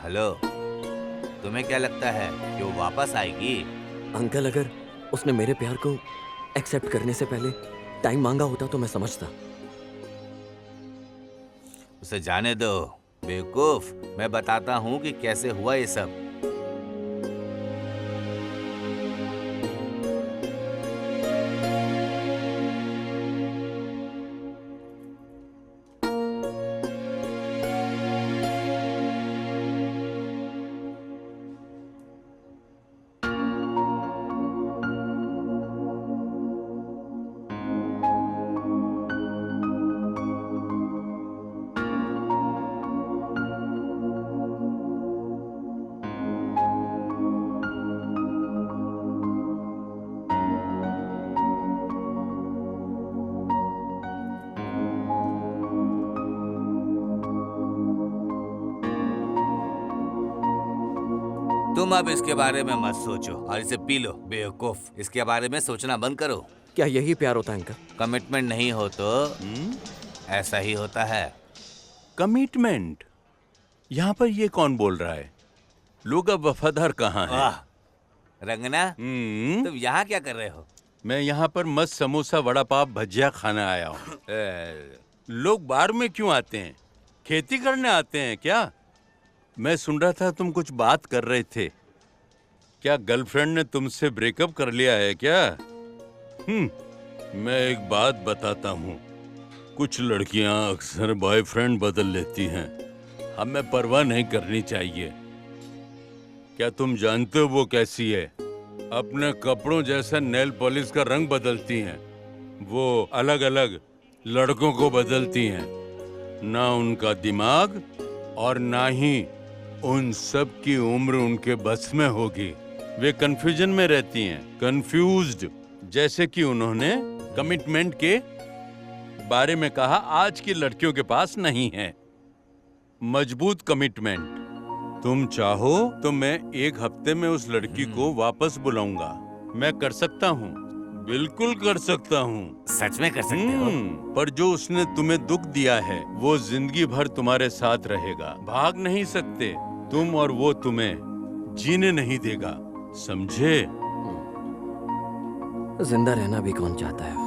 हेलो, तुम्हें क्या लगता है कि वो वापस आएगी? अंकल, अगर उसने मेरे प्यार को एक्सेप्ट करने से पहले टाइम मांगा होता तो मैं समझता। उसे जाने दो बेवकूफ, मैं बताता हूँ कि कैसे हुआ ये सब। तुम अब इसके बारे में मत सोचो और इसे पी लो बेवकूफ। इसके बारे में सोचना बंद करो। क्या यही प्यार होता है अंकल? कमिटमेंट नहीं हो तो ऐसा ही होता है। कमिटमेंट? यहाँ पर ये कौन बोल रहा है? लोग अब वफादार कहाँ हैं? रंगना, तुम यहाँ क्या कर रहे हो? मैं यहाँ पर मस्त समोसा, वड़ा पाव, भजिया खाने आया हूँ। लोग बार में क्यों आते हैं? खेती करने आते हैं क्या? मैं सुन रहा था तुम कुछ बात कर रहे थे। क्या गर्लफ्रेंड ने तुमसे ब्रेकअप कर लिया है क्या? मैं एक बात बताता हूँ, कुछ लड़कियाँ अक्सर बॉयफ्रेंड बदल लेती हैं। हमें परवाह नहीं करनी चाहिए। क्या तुम जानते हो वो कैसी है? अपने कपड़ों जैसा नेल पॉलिश का रंग बदलती हैं। वो अलग अलग लड़कों को बदलती हैं। ना उनका दिमाग और ना ही उन सब की उम्र उनके बस में होगी। वे कंफ्यूजन में रहती हैं, कंफ्यूज्ड। जैसे कि उन्होंने कमिटमेंट के बारे में कहा, आज की लड़कियों के पास नहीं है मजबूत कमिटमेंट। तुम चाहो तो मैं एक हफ्ते में उस लड़की को वापस बुलाऊंगा। मैं कर सकता हूँ, बिल्कुल कर सकता हूँ। सच में कर सकते हो? पर जो उसने तुम्हें दुख दिया है वो जिंदगी भर तुम्हारे साथ रहेगा। भाग नहीं सकते। तुम और वो तुम्हें जीने नहीं देगा, समझे? जिंदा रहना भी कौन चाहता है?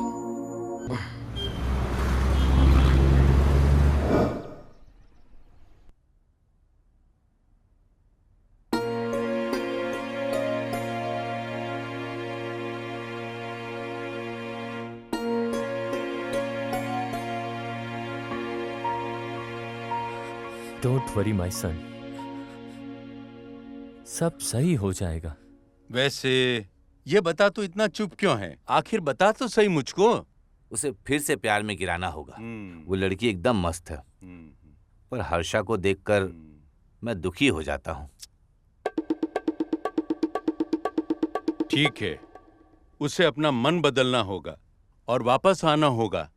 डोंट वरी माय सन, सब सही हो जाएगा। वैसे ये बता, तो इतना चुप क्यों है? आखिर बता तो सही मुझको। उसे फिर से प्यार में गिराना होगा। वो लड़की एकदम मस्त है, पर हर्षा को देखकर मैं दुखी हो जाता हूँ। ठीक है, उसे अपना मन बदलना होगा और वापस आना होगा।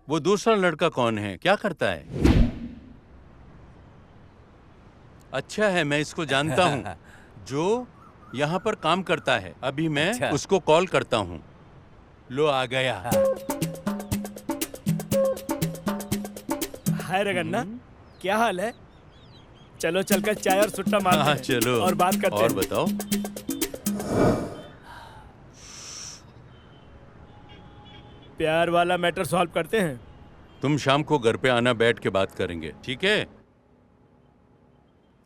वो दूसरा लड़का कौन है, क्या करता है? अच्छा है, मैं इसको जानता हूँ, जो यहाँ पर काम करता है। अभी मैं उसको कॉल करता हूँ। लो आ गया। हाय रगन्ना, क्या हाल है? चलो चलकर चाय और सुट्टा मारते हैं। चलो और बात करते और हैं। बताओ। प्यार वाला मैटर सॉल्व करते हैं। तुम शाम को घर पे आना, बैठ के बात करेंगे, ठीक है?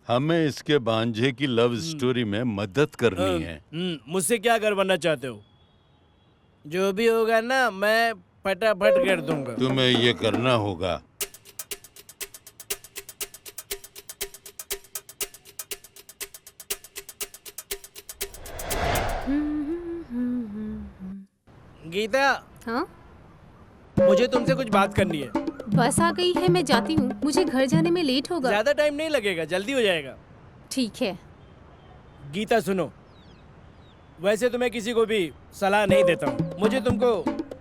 हमें इसके भांजे की लव स्टोरी में मदद करनी है। मुझसे क्या करवाना चाहते हो? जो भी होगा ना, मैं फटाफट कर दूंगा। तुम्हें ये करना होगा। गीता, हाँ? मुझे तुमसे कुछ बात करनी है। बस आ गई है, मैं जाती हूँ। मुझे घर जाने में लेट होगा। ज्यादा टाइम नहीं लगेगा, जल्दी हो जाएगा। ठीक है। गीता सुनो, वैसे तो मैं किसी को भी सलाह नहीं देता हूँ। मुझे तुमको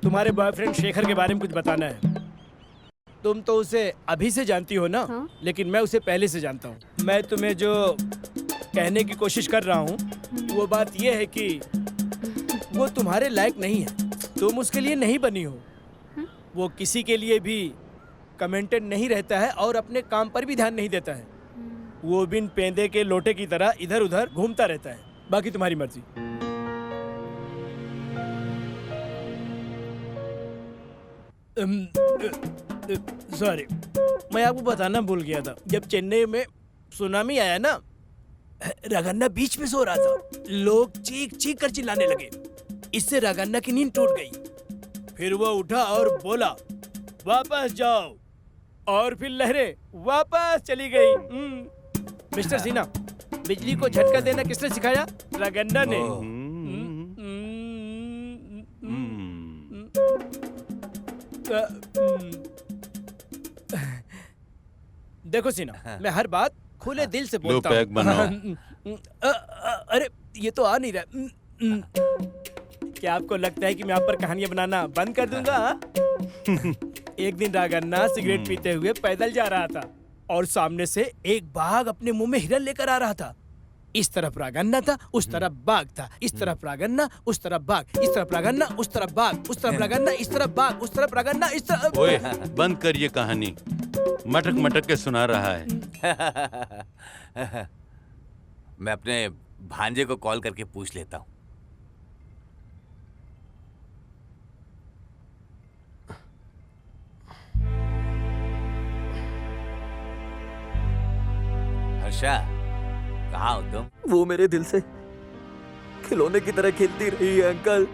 तुम्हारे बॉयफ्रेंड शेखर के बारे में कुछ बताना है। तुम तो उसे अभी से जानती हो ना? हाँ? लेकिन मैं उसे पहले से जानता हूँ। मैं तुम्हें जो कहने की कोशिश कर रहा हूँ वो बात यह है कि वो तुम्हारे लायक नहीं है। तुम उसके लिए नहीं बनी हो। वो किसी के लिए भी कमेंटेड नहीं रहता है और अपने काम पर भी ध्यान नहीं देता है। वो बिन पेंदे के लोटे की तरह इधर उधर घूमता रहता है। बाकी तुम्हारी मर्जी। सॉरी, मैं आपको बताना भूल गया था। जब चेन्नई में सुनामी आया ना, राघन्ना बीच में सो रहा था। लोग चीख चीख कर चिल्लाने लगे। इससे राघन्ना की नींद टूट गई। फिर वो उठा और बोला, वापस जाओ। और फिर लहरें वापस चली गई। मिस्टर सिन्हा, बिजली को झटका देना किसने सिखाया? राघन्ना ने। देखो सिन्हा, मैं हर बात खुले दिल से बोलता हूँ। लो पैक बनाओ। अरे ये तो आ नहीं रहा। क्या आपको लगता है कि मैं आप पर कहानियां बनाना बंद कर दूंगा? एक दिन राघन्ना सिगरेट पीते हुए पैदल जा रहा था और सामने से एक बाघ अपने मुंह में हिरन लेकर आ रहा था। इस तरफ राघन्ना था, उस तरफ बाघ था। इस तरफ राघन्ना, उस तरफ बाघ। इस तरफ राघन्ना, उस तरफ बाघ। उस तरफ राघन्ना, इस तरफ बाघ। उस तरफ राघन्ना, इस तरफ। ओए, बंद कर ये कहानी। मटक मटक के सुना रहा है। मैं अपने भांजे को कॉल करके पूछ लेता हूँ। हर्षा, कहाँ हो तुम? वो मेरे दिल से खिलौने की तरह खेलती रही है अंकल।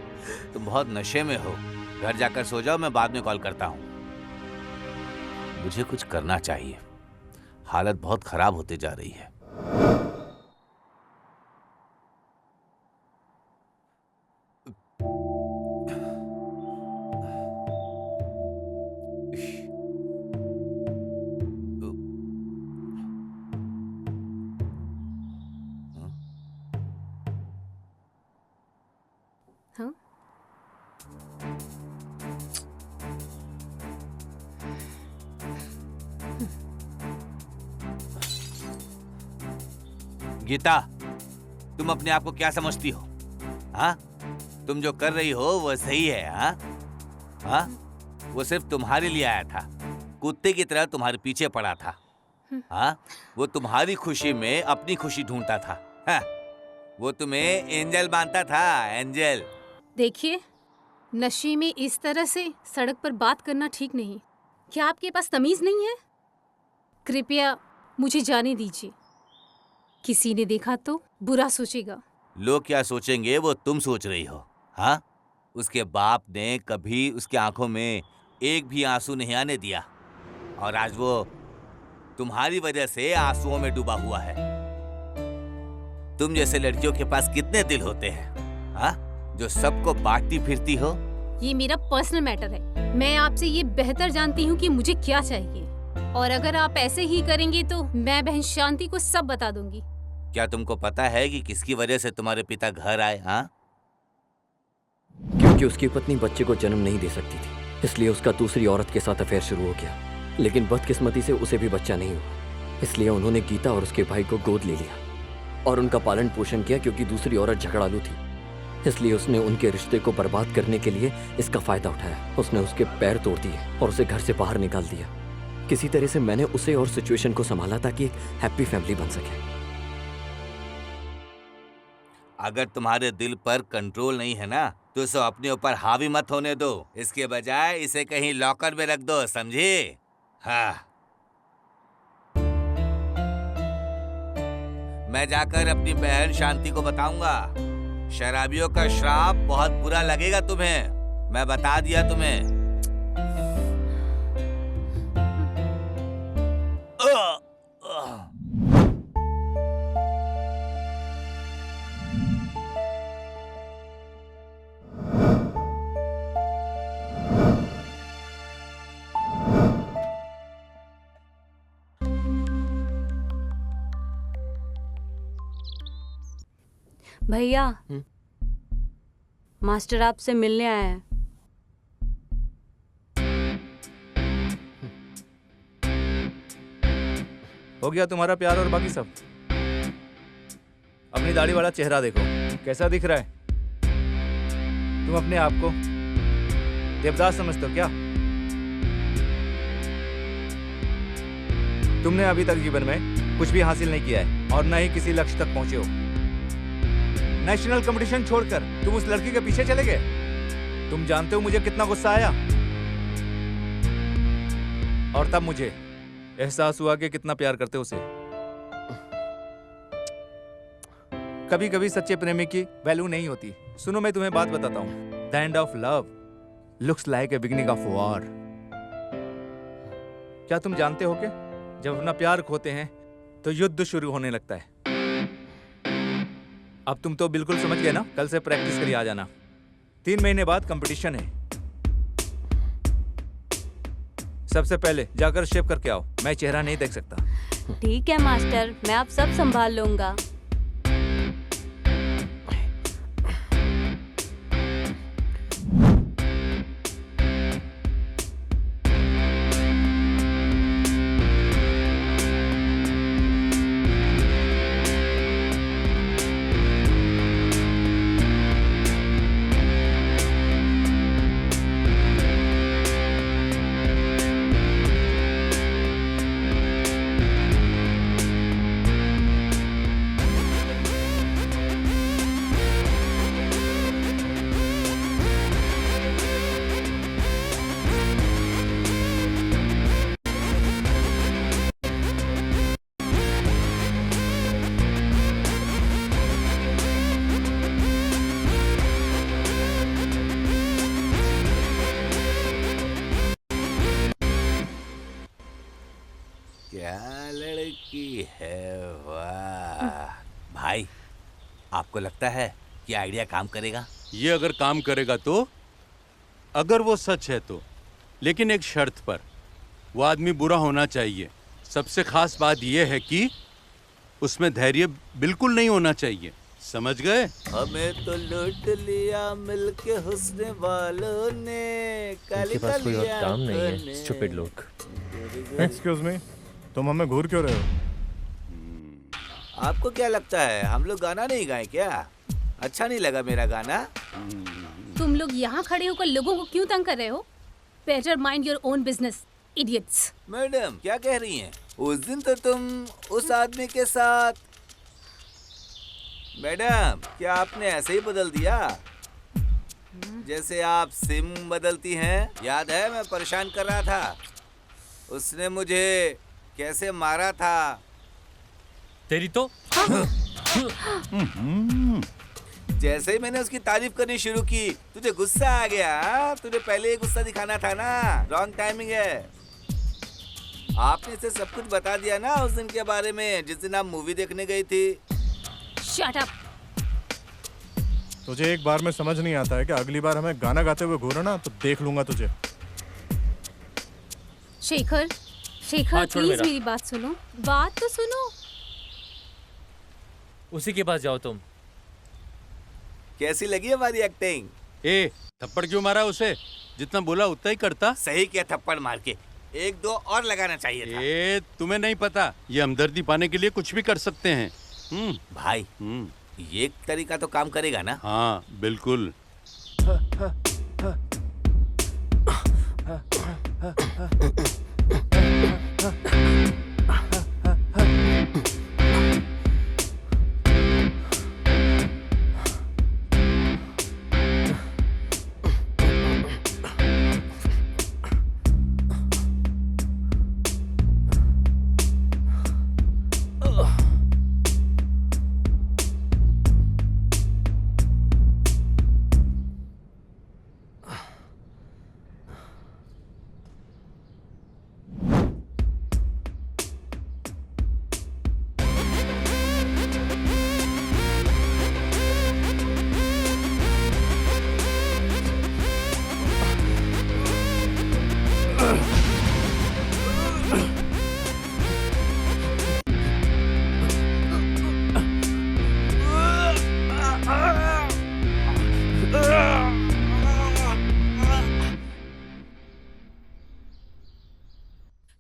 तुम बहुत नशे में हो। घर जाकर सो जाओ, मैं बाद में कॉल करता हूँ। मुझे कुछ करना चाहिए। हालत बहुत खराब होते जा रही है। हाँ? गीता, तुम अपने आप को क्या समझती हो? हाँ? तुम जो कर रही हो वो सही है? हाँ? हाँ? वो सिर्फ तुम्हारे लिए आया था। कुत्ते की तरह तुम्हारे पीछे पड़ा था। हाँ, वो तुम्हारी खुशी में अपनी खुशी ढूंढता था। हाँ, वो तुम्हें एंजल मानता था, एंजल। देखिए, नशे में इस तरह से सड़क पर बात करना ठीक नहीं। क्या आपके पास तमीज नहीं है? कृपया मुझे जाने दीजिए। किसी ने देखा तो बुरा सोचेगा। लोग क्या सोचेंगे वो तुम सोच रही हो। हाँ, उसके बाप ने कभी उसके आंखों में एक भी आंसू नहीं आने दिया, और आज वो तुम्हारी वजह से आंसुओं में डूबा हुआ है। तुम जैसे लड़कियों के पास कितने दिल होते हैं, हाँ, जो सबको बांटती फिरती हो। ये मेरा पर्सनल मैटर है। मैं आपसे ये बेहतर जानती हूँ कि मुझे क्या चाहिए, और अगर आप ऐसे ही करेंगे तो मैं बहन शांति को सब बता दूंगी। क्या तुमको पता है कि किसकी वजह से तुम्हारे पिता घर आए? हाँ, क्योंकि उसकी पत्नी बच्चे को जन्म नहीं दे सकती थी, इसलिए उसका दूसरी औरत के साथ अफेयर शुरू हो गया। लेकिन बदकिस्मती से उसे भी बच्चा नहीं हुआ, इसलिए उन्होंने गीता और उसके भाई को गोद ले लिया और उनका पालन पोषण किया। क्योंकि दूसरी औरत झगड़ालू थी, इसलिए उसने उनके रिश्ते को बर्बाद करने के लिए इसका फायदा उठाया। उसने उसके पैर तोड़ दिए और उसे घर से बाहर निकाल दिया। किसी तरह से मैंने उसे और सिचुएशन को संभाला ताकि एक हैप्पी फैमिली बन सके। अगर तुम्हारे दिल पर कंट्रोल नहीं है ना, तो इसे अपने ऊपर हावी मत होने दो। इसके बजाय इसे कहीं लॉकर में रख दो, समझे? हाँ, मैं जाकर अपनी बहन शांति को बताऊंगा। शराबियों का श्राप बहुत बुरा लगेगा तुम्हें, मैं बता दिया तुम्हें। भैया, मास्टर आपसे मिलने आया है। हो गया तुम्हारा प्यार और बाकी सब? अपनी दाढ़ी वाला चेहरा देखो, कैसा दिख रहा है? तुम अपने आप को देवदास समझते हो क्या? तुमने अभी तक जीवन में कुछ भी हासिल नहीं किया है और न ही किसी लक्ष्य तक पहुंचे हो। नेशनल कंपटीशन छोड़कर तुम उस लड़की के पीछे चले गए। तुम जानते हो मुझे कितना गुस्सा आया, और तब मुझे एहसास हुआ कि कितना प्यार करते हो उसे। कभी कभी सच्चे प्रेमी की वैल्यू नहीं होती। सुनो, मैं तुम्हें बात बताता हूँ। The end of love looks like a beginning of war. क्या तुम जानते हो कि जब अपना प्यार खोते हैं तो युद्ध शुरू होने लगता है। अब तुम तो बिल्कुल समझ गए ना? कल से प्रैक्टिस करिए आ जाना। 3 महीने बाद कंपटीशन है। सबसे पहले जाकर शेव करके आओ, मैं चेहरा नहीं देख सकता। ठीक है मास्टर, मैं आप सब संभाल लूंगा। क्या लड़की है, वाह। भाई, आपको लगता है कि आइडिया काम करेगा? ये अगर काम करेगा तो, अगर वो सच है तो, लेकिन एक शर्त पर। वो आदमी बुरा होना चाहिए। सबसे खास बात यह है कि उसमें धैर्य बिल्कुल नहीं होना चाहिए, समझ गए? हमें तो लूट लिया मिलके हुस्न वालों ने, इनके पास कोई और काम नहीं है, स्टूपिड लोग। एक्सक्यूज मी, तुम हमें घूर क्यों रहे हो? आपको क्या लगता है हम लोग गाना नहीं गाए क्या? अच्छा नहीं लगा मेरा गाना? तुम लोग यहाँ खड़े होकर लोगों को क्यों तंग कर रहे हो? Better mind your own business. Idiots. Madam क्या कह रही हैं? उस दिन तो तुम उस आदमी के साथ। मैडम क्या आपने ऐसे ही बदल दिया जैसे आप सिम बदलती हैं? याद है मैं परेशान कर रहा था, उसने मुझे कैसे मारा था। तेरी तो जैसे ही मैंने उसकी तारीफ करनी शुरू की तुझे गुस्सा आ गया। हाँ? तुझे पहले ही गुस्सा दिखाना था ना। रॉन्ग टाइमिंग है। आपने इसे सब कुछ बता दिया ना उस दिन के बारे में जिस दिन आप मूवी देखने गई थी। Shut up. तुझे एक बार में समझ नहीं आता है कि अगली बार हमें गाना गाते हुए घूरो ना तो देख लूंगा तुझे। शेखर, शेखर हाँ, छोड़ प्लीज मेरा। मेरी बात सुनो। बात तो सुनो। उसी के पास जाओ तुम। कैसी लगी हमारी एक्टिंग? ए थप्पड़ क्यों मारा उसे? जितना बोला उतना ही करता। सही क्या थप्पड़ मार के, एक दो और लगाना चाहिए था। ए तुम्हें नहीं पता, ये हमदर्दी पाने के लिए कुछ भी कर सकते हैं। भाई ये तरीका तो काम करेगा ना? हाँ बिल्कुल।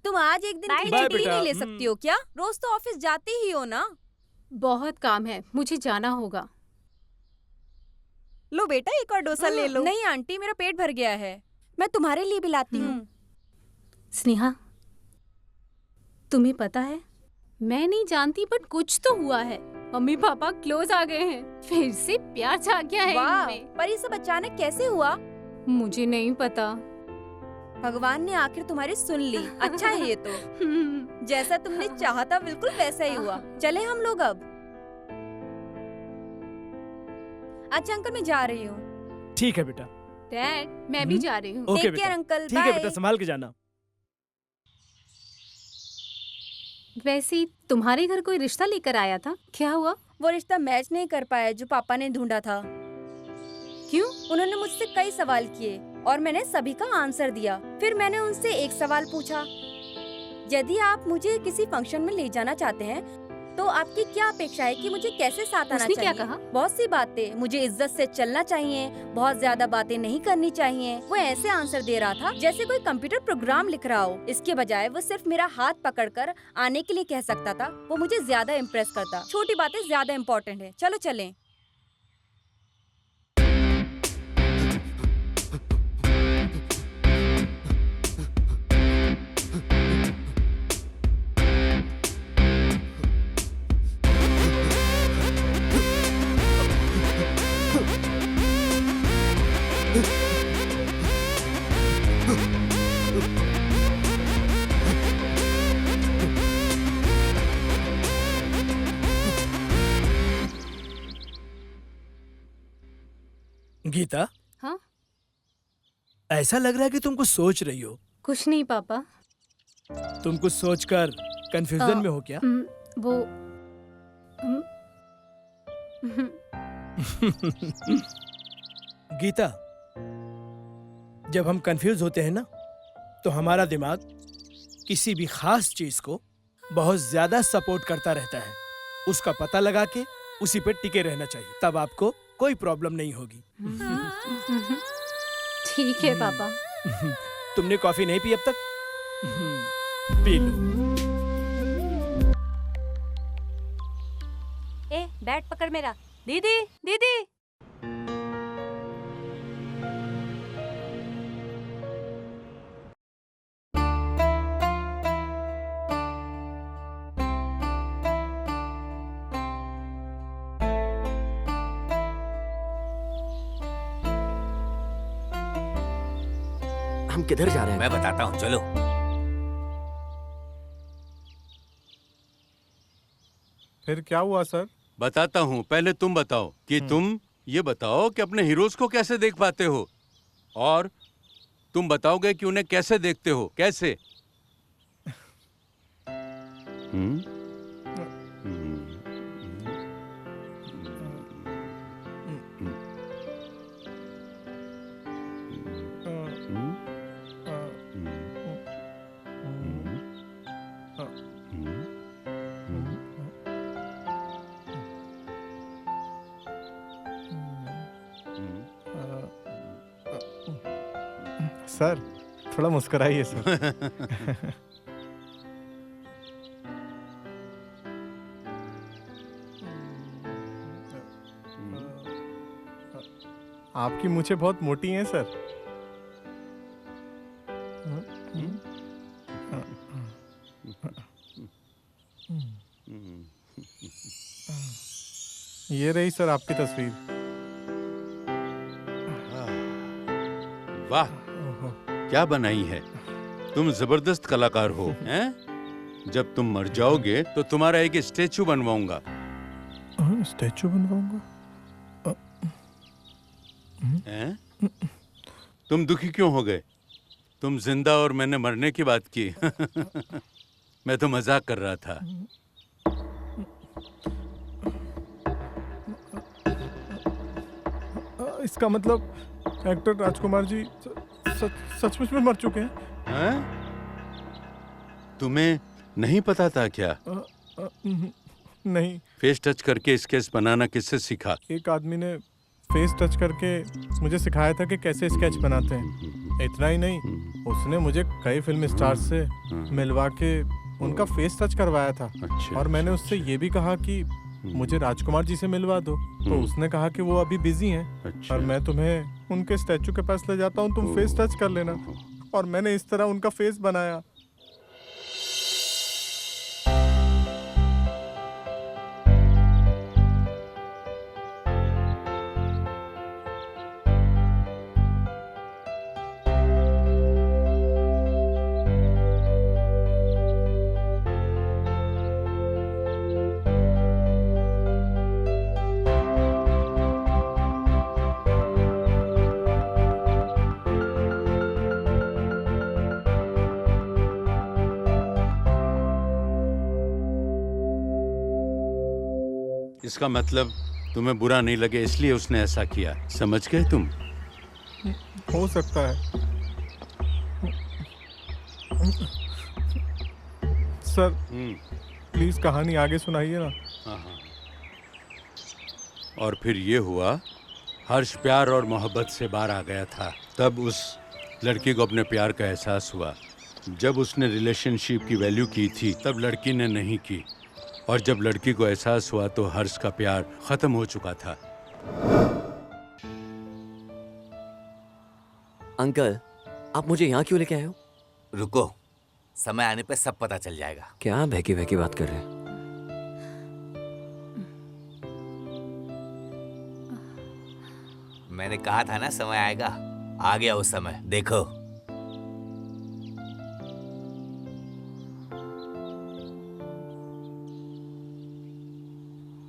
तुम आज एक दिन की बाय छुट्टी बेटा। नहीं ले सकती हो क्या? रोज तो ऑफिस जाती ही हो ना। बहुत काम है, मुझे जाना होगा। लो बेटा एक और डोसा ले लो। नहीं आंटी मेरा पेट भर गया है, मैं तुम्हारे लिए भी लाती हूँ। स्नेहा, तुम्हें पता है मैं नहीं जानती बट कुछ तो हुआ है। मम्मी पापा क्लोज आ गए हैं, फिर से प्यार जाग गया है वाह, इनमें। पर ये सब अचानक कैसे हुआ? मुझे नहीं पता। भगवान ने आखिर तुम्हारी सुन ली। अच्छा है ये तो। जैसा तुमने चाहा था बिल्कुल वैसा ही हुआ। चले हम लोग अब। अच्छा अंकल मैं जा रही हूँ। ठीक है बेटा। डैड मैं भी जा रही हूँ। ओके टेक बेटा। केयर अंकल, ठीक है बाय। बेटा, संभाल के जाना। वैसे तुम्हारे घर कोई रिश्ता लेकर आया था, क्या हुआ? वो रिश्ता मैच नहीं कर पाया जो पापा ने ढूंढा था। क्यों? उन्होंने मुझसे कई सवाल किए और मैंने सभी का आंसर दिया। फिर मैंने उनसे एक सवाल पूछा, यदि आप मुझे किसी फंक्शन में ले जाना चाहते हैं तो आपकी क्या अपेक्षा है कि मुझे कैसे साथ आना उसने चाहिए? क्या कहा? बहुत सी बातें। मुझे इज्जत से चलना चाहिए, बहुत ज्यादा बातें नहीं करनी चाहिए। वो ऐसे आंसर दे रहा था जैसे कोई कंप्यूटर प्रोग्राम लिख रहा हो। इसके बजाय वो सिर्फ मेरा हाथ पकड़कर आने के लिए कह सकता था। वो मुझे ज्यादा इम्प्रेस करता। छोटी बातें ज्यादा इम्पोर्टेंट है। चलो चलें। गीता, हाँ? ऐसा लग रहा है कि तुम कुछ सोच रही हो। कुछ नहीं पापा। तुम कुछ सोचकर कंफ्यूजन में हो क्या? वो गीता, जब हम कंफ्यूज होते हैं ना तो हमारा दिमाग किसी भी खास चीज को बहुत ज्यादा सपोर्ट करता रहता है। उसका पता लगा के उसी पे टिके रहना चाहिए, तब आपको कोई प्रॉब्लम नहीं होगी। ठीक है पापा। तुमने कॉफी नहीं पी अब तक? P low. ए बैट पकड़ मेरा। दीदी दीदी। हम किधर जा रहे हैं? मैं बताता हूँ, चलो। फिर क्या हुआ सर? बताता हूँ, पहले तुम बताओ कि तुम ये बताओ कि अपने हीरोज को कैसे देख पाते हो, और तुम बताओगे कि उन्हें कैसे देखते हो, कैसे? सर थोड़ा मुस्कुराइए सर। आपकी मूछें बहुत मोटी हैं सर। ये रही सर आपकी तस्वीर। वाह, क्या बनाई है! तुम जबरदस्त कलाकार हो, हैं? जब तुम मर जाओगे तो तुम्हारा एक स्टैचू बनवाऊंगा। स्टैचू बनवाऊंगा? हैं? तुम दुखी क्यों हो गए? तुम जिंदा और मैंने मरने की बात की। मैं तो मजाक कर रहा था। इसका मतलब एक्टर राजकुमार जी सचमुच में मर चुके हैं? हैं? तुम्हें नहीं पता था क्या? नहीं। फेस टच करके स्केच बनाना किससे सीखा? एक आदमी ने फेस टच करके मुझे सिखाया था कि कैसे स्केच बनाते हैं। इतना ही नहीं, उसने मुझे कई फिल्म स्टार से मिलवा के उनका फेस टच करवाया था। और मैंने उससे ये भी कहा कि मुझे राजकुमार जी से मिलवा दो, तो उसने कहा कि वो अभी बिजी हैं। और मैं तुम्हें उनके स्टैचू के पास ले जाता हूँ, तुम फेस टच कर लेना। और मैंने इस तरह उनका फेस बनाया। इसका मतलब तुम्हें बुरा नहीं लगे इसलिए उसने ऐसा किया, समझ गए तुम? हो सकता है सर। प्लीज कहानी आगे सुनाइए ना। हाँ। और फिर ये हुआ, हर्ष प्यार और मोहब्बत से बाहर आ गया था। तब उस लड़की को अपने प्यार का एहसास हुआ। जब उसने रिलेशनशिप की वैल्यू की थी, तब लड़की ने नहीं की। और जब लड़की को एहसास हुआ तो हर्ष का प्यार खत्म हो चुका था। अंकल, आप मुझे यहाँ क्यों लेके आए हो? रुको, समय आने पे सब पता चल जाएगा। क्या बहकी बहकी बात कर रहे हैं? मैंने कहा था ना समय आएगा, आ गया वो समय, देखो।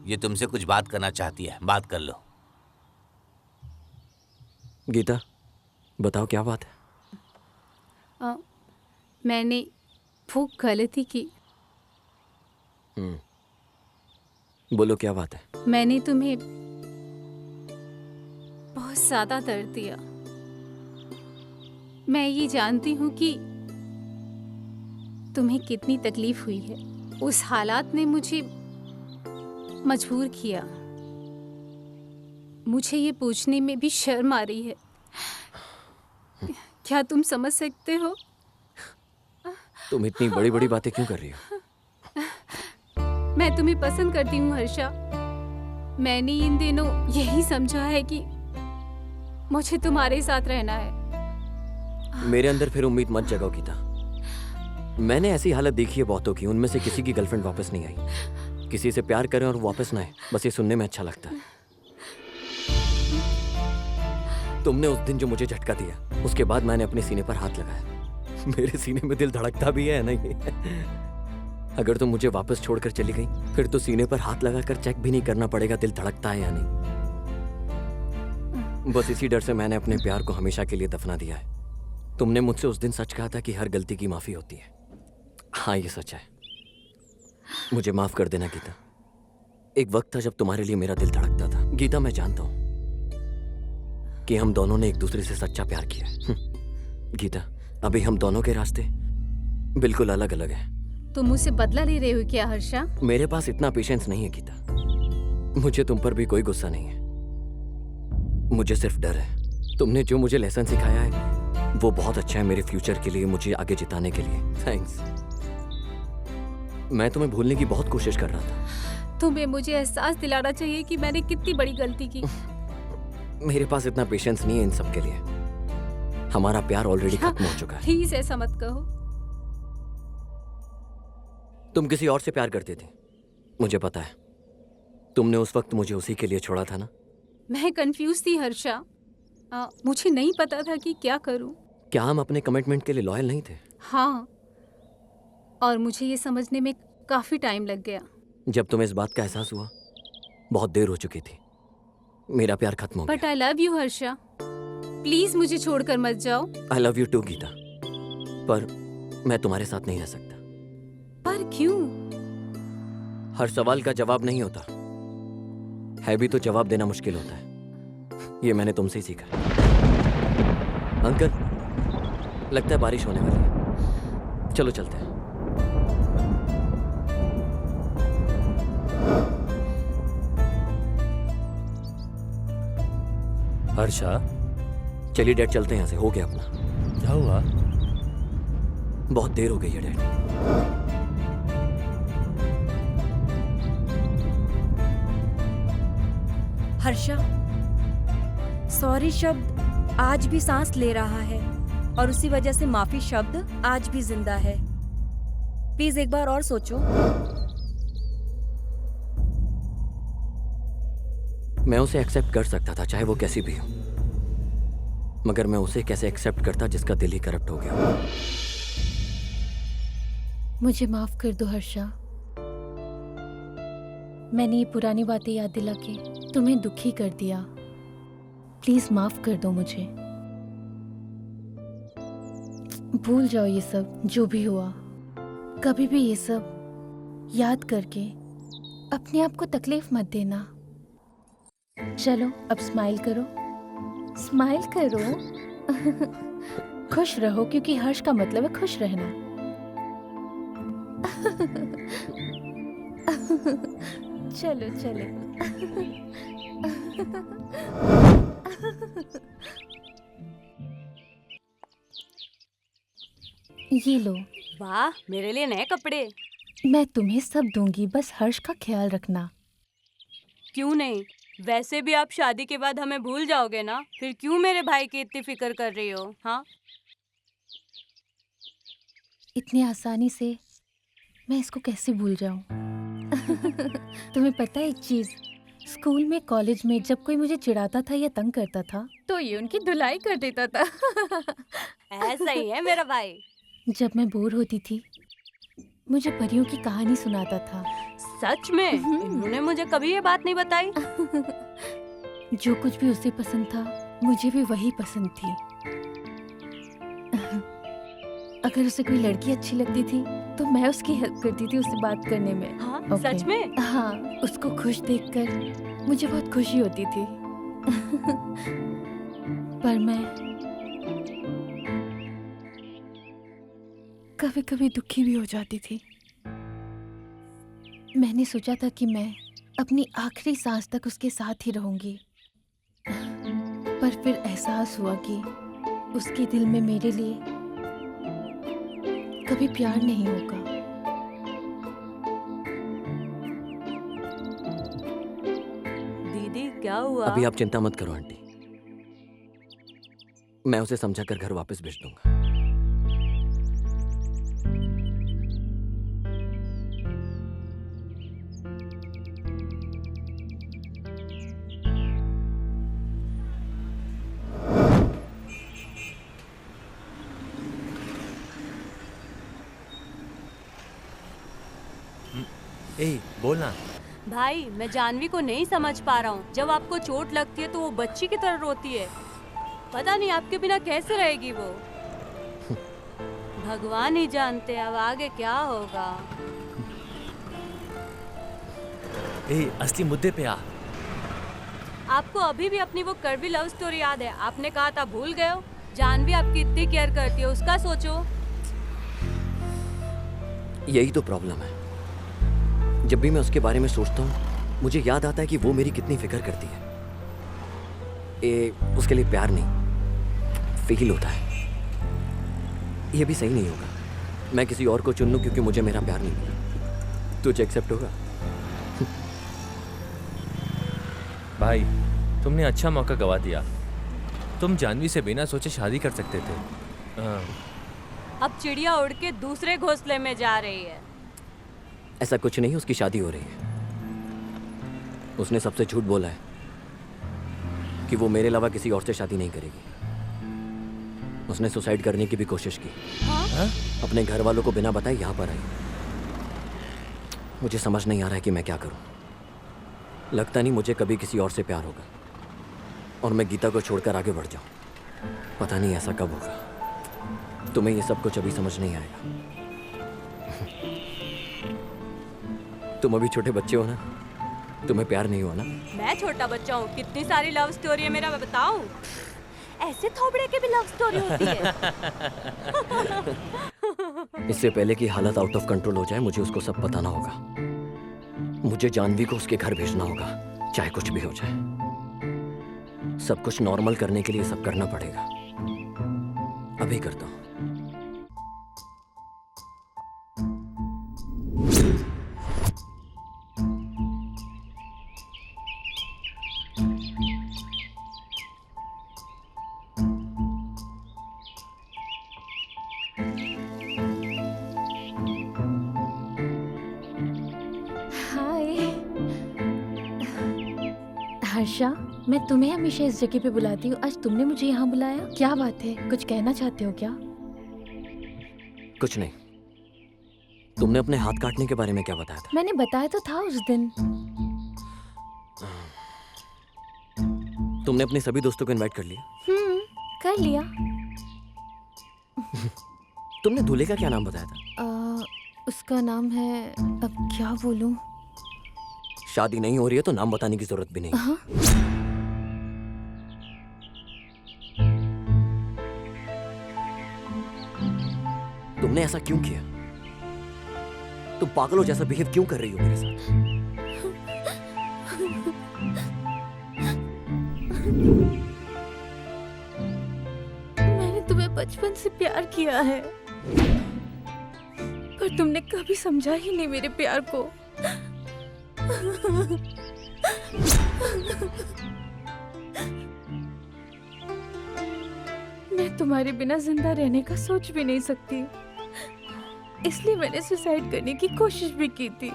ये तुमसे कुछ बात करना चाहती है, बात कर लो। गीता, बताओ क्या बात है? मैंने वो गलती की। बोलो क्या बात है? मैंने तुम्हें बहुत ज्यादा दर्द दिया। मैं ये जानती हूँ कि तुम्हें कितनी तकलीफ हुई है। उस हालात ने मुझे मजबूर किया। मुझे ये पूछने में भी शर्म आ रही है, क्या तुम समझ सकते हो? तुम इतनी बड़ी बड़ी बातें क्यों कर रही हो? मैं तुम्हें पसंद करती हूँ हर्षा। मैंने इन दिनों यही समझा है कि मुझे तुम्हारे साथ रहना है। मेरे अंदर फिर उम्मीद मत जगाओ गीता। मैंने ऐसी हालत देखी है बहुतों की, उनमें से किसी की गर्लफ्रेंड वापस नहीं आई। किसी से प्यार करें और वापस ना आए, बस ये सुनने में अच्छा लगता है। तुमने उस दिन जो मुझे झटका दिया, उसके बाद मैंने अपने सीने पर हाथ लगाया। मेरे सीने में दिल धड़कता भी है नहीं? अगर तुम मुझे वापस छोड़कर चली गई, फिर तो सीने पर हाथ लगाकर चेक भी नहीं करना पड़ेगा दिल धड़कता है या नहीं। बस इसी डर से मैंने अपने प्यार को हमेशा के लिए दफना दिया है। तुमने मुझसे उस दिन सच कहा था कि हर गलती की माफी होती है। हाँ, ये सच है। मुझे माफ कर देना गीता। एक वक्त था जब तुम्हारे लिए मेरा दिल धड़कता था। गीता, मैं जानता हूं कि हम दोनों ने एक दूसरे से सच्चा प्यार किया है। गीता, अभी हम दोनों के रास्ते बिल्कुल अलग अलग हैं। तुम मुझसे बदला ले रहे हो क्या हर्षा? मेरे पास इतना पेशेंस नहीं है गीता। मुझे तुम पर भी कोई गुस्सा नहीं है, मुझे सिर्फ डर है। तुमने जो मुझे लेसन सिखाया है वो बहुत अच्छा है मेरे फ्यूचर के लिए, मुझे आगे जिताने के लिए। थैंक्स। मैं तुम्हें भूलने की बहुत कोशिश कर रहा था। तुम्हें मुझे एहसास दिलाना चाहिए कि मैंने कितनी बड़ी गलती की। मेरे पास इतना पेशेंस नहीं है इन सब के लिए। हमारा प्यार ऑलरेडी खत्म हो चुका है। प्लीज ऐसा मत कहो। तुम किसी और से प्यार करती थी, मुझे पता है। तुमने उस वक्त मुझे उसी के लिए छोड़ा था ना? मैं कंफ्यूज थी हर्षा। मुझे नहीं पता था कि क्या करूं। क्या हम अपने कमिटमेंट के लिए लॉयल नहीं थे? हाँ, और मुझे ये समझने में काफी टाइम लग गया। जब तुम्हें इस बात का एहसास हुआ, बहुत देर हो चुकी थी। मेरा प्यार खत्म हो गया। But I love you Harsha, please मुझे छोड़कर मत जाओ। I love you too Geeta, पर मैं तुम्हारे साथ नहीं रह सकता। पर क्यों? हर सवाल का जवाब नहीं होता है, भी तो जवाब देना मुश्किल होता है। ये मैंने तुमसे ही सीखा। अंकल, लगता है बारिश होने वाली है। चलो चलते हैं। हर्षा, चलिए डैड, चलते हैं यहाँ से। हो गया अपना। क्या हुआ? बहुत देर हो गई है डैड। हर्षा, सॉरी शब्द आज भी सांस ले रहा है और उसी वजह से माफी शब्द आज भी जिंदा है। प्लीज एक बार और सोचो। मैं उसे एक्सेप्ट कर सकता था, चाहे वो कैसी भी हो, मगर मैं उसे कैसे एक्सेप्ट करता जिसका दिल ही करप्ट हो गया। मुझे माफ कर दो हर्षा। मैंने ये पुरानी बातें याद दिला के तुम्हें दुखी कर दिया। प्लीज माफ कर दो मुझे। भूल जाओ ये सब जो भी हुआ। कभी भी ये सब याद करके अपने आप को तकलीफ मत देना। चलो अब स्माइल करो, स्माइल करो। खुश रहो, क्योंकि हर्ष का मतलब है खुश रहना। चलो चलो। ये लो। वाह, मेरे लिए नए कपड़े। मैं तुम्हें सब दूंगी, बस हर्ष का ख्याल रखना। क्यों नहीं? वैसे भी आप शादी के बाद हमें भूल जाओगे ना, फिर क्यों मेरे भाई की इतनी फिक्र कर रही हो? हाँ, इतनी आसानी से मैं इसको कैसे भूल जाऊं? तुम्हें पता है एक चीज, स्कूल में, कॉलेज में जब कोई मुझे चिढ़ाता था या तंग करता था तो ये उनकी धुलाई कर देता था। ऐसा ही है मेरा भाई। जब मैं बोर होती थी मुझे परियों की कहानी सुनाता था। सच में? इन्होंने मुझे कभी ये बात नहीं बताई। जो कुछ भी उसे पसंद था मुझे भी वही पसंद थी। अगर उसे कोई लड़की अच्छी लगती थी तो मैं उसकी हेल्प करती थी उससे बात करने में। हाँ, सच में? हाँ, उसको खुश देखकर मुझे बहुत खुशी होती थी। पर मैं कभी कभी दुखी भी हो जाती थी। मैंने सोचा था कि मैं अपनी आखिरी सांस तक उसके साथ ही रहूंगी, पर फिर एहसास हुआ कि उसके दिल में मेरे लिए कभी प्यार नहीं होगा। दीदी, क्या हुआ? अभी आप चिंता मत करो आंटी, मैं उसे समझाकर घर वापस भेज दूंगा। ए बोलना। भाई मैं जानवी को नहीं समझ पा रहा हूँ। जब आपको चोट लगती है तो वो बच्ची की तरह रोती है। पता नहीं आपके बिना कैसे रहेगी वो। भगवान ही जानते अब आगे क्या होगा। ए असली मुद्दे पे आ। आपको अभी भी अपनी वो कड़वी लव स्टोरी याद है? आपने कहा था भूल गए हो। जानवी आपकी इतनी केयर करती है, उसका सोचो। यही तो प्रॉब्लम है। जब भी मैं उसके बारे में सोचता हूँ मुझे याद आता है कि वो मेरी कितनी फिक्र करती है। उसके लिए प्यार नहीं फील होता है। ये भी सही नहीं होगा मैं किसी और को चुन लूं क्योंकि मुझे मेरा प्यार नहीं मिला। तुझे एक्सेप्ट होगा? भाई तुमने अच्छा मौका गवा दिया। तुम जानवी से बिना सोचे शादी कर सकते थे। अब चिड़िया उड़ के दूसरे घोंसले में जा रही है। ऐसा कुछ नहीं, उसकी शादी हो रही है। उसने सबसे झूठ बोला है कि वो मेरे अलावा किसी और से शादी नहीं करेगी। उसने सुसाइड करने की भी कोशिश की। हाँ? अपने घर वालों को बिना बताए यहाँ पर आई। मुझे समझ नहीं आ रहा है कि मैं क्या करूं। लगता नहीं मुझे कभी किसी और से प्यार होगा और मैं गीता को छोड़कर आगे बढ़ जाऊं। पता नहीं ऐसा कब होगा। तुम्हें ये सब कुछ अभी समझ नहीं आएगा। तुम अभी छोटे बच्चे हो ना, तुम्हें प्यार नहीं हुआ ना? मैं छोटा बच्चा हूँ, कितनी सारी लव स्टोरी है मेरा, मैं बताऊं? ऐसे थोबड़े के भी लव स्टोरी होती है। इससे पहले कि हालत आउट ऑफ कंट्रोल हो जाए मुझे उसको सब बताना होगा। मुझे जानवी को उसके घर भेजना होगा, चाहे कुछ भी हो जाए। सब कुछ नॉर्मल करने के लिए सब करना पड़ेगा। अभी करता हूँ। हर्षा, मैं तुम्हें हमेशा इस जगह पे बुलाती हूँ, आज तुमने मुझे यहाँ बुलाया, क्या बात है? कुछ कहना चाहते हो क्या? कुछ नहीं। तुमने अपने हाथ काटने के बारे में क्या बताया था? मैंने बताया तो था उस दिन। तुमने अपने सभी दोस्तों को इनवाइट कर लिया? कर लिया। तुमने दूल्हे का क्या नाम बताया था? उसका नाम है, अब क्या बोलूं? शादी नहीं हो रही है तो नाम बताने की जरूरत भी नहीं। तुमने ऐसा क्यों किया? तुम पागलों जैसा बिहेव क्यों कर रही हो मेरे साथ? मैंने तुम्हें बचपन से प्यार किया है, पर तुमने कभी समझा ही नहीं मेरे प्यार को। मैं तुम्हारे बिना जिंदा रहने का सोच भी नहीं सकती, इसलिए मैंने सुसाइड करने की कोशिश भी की थी।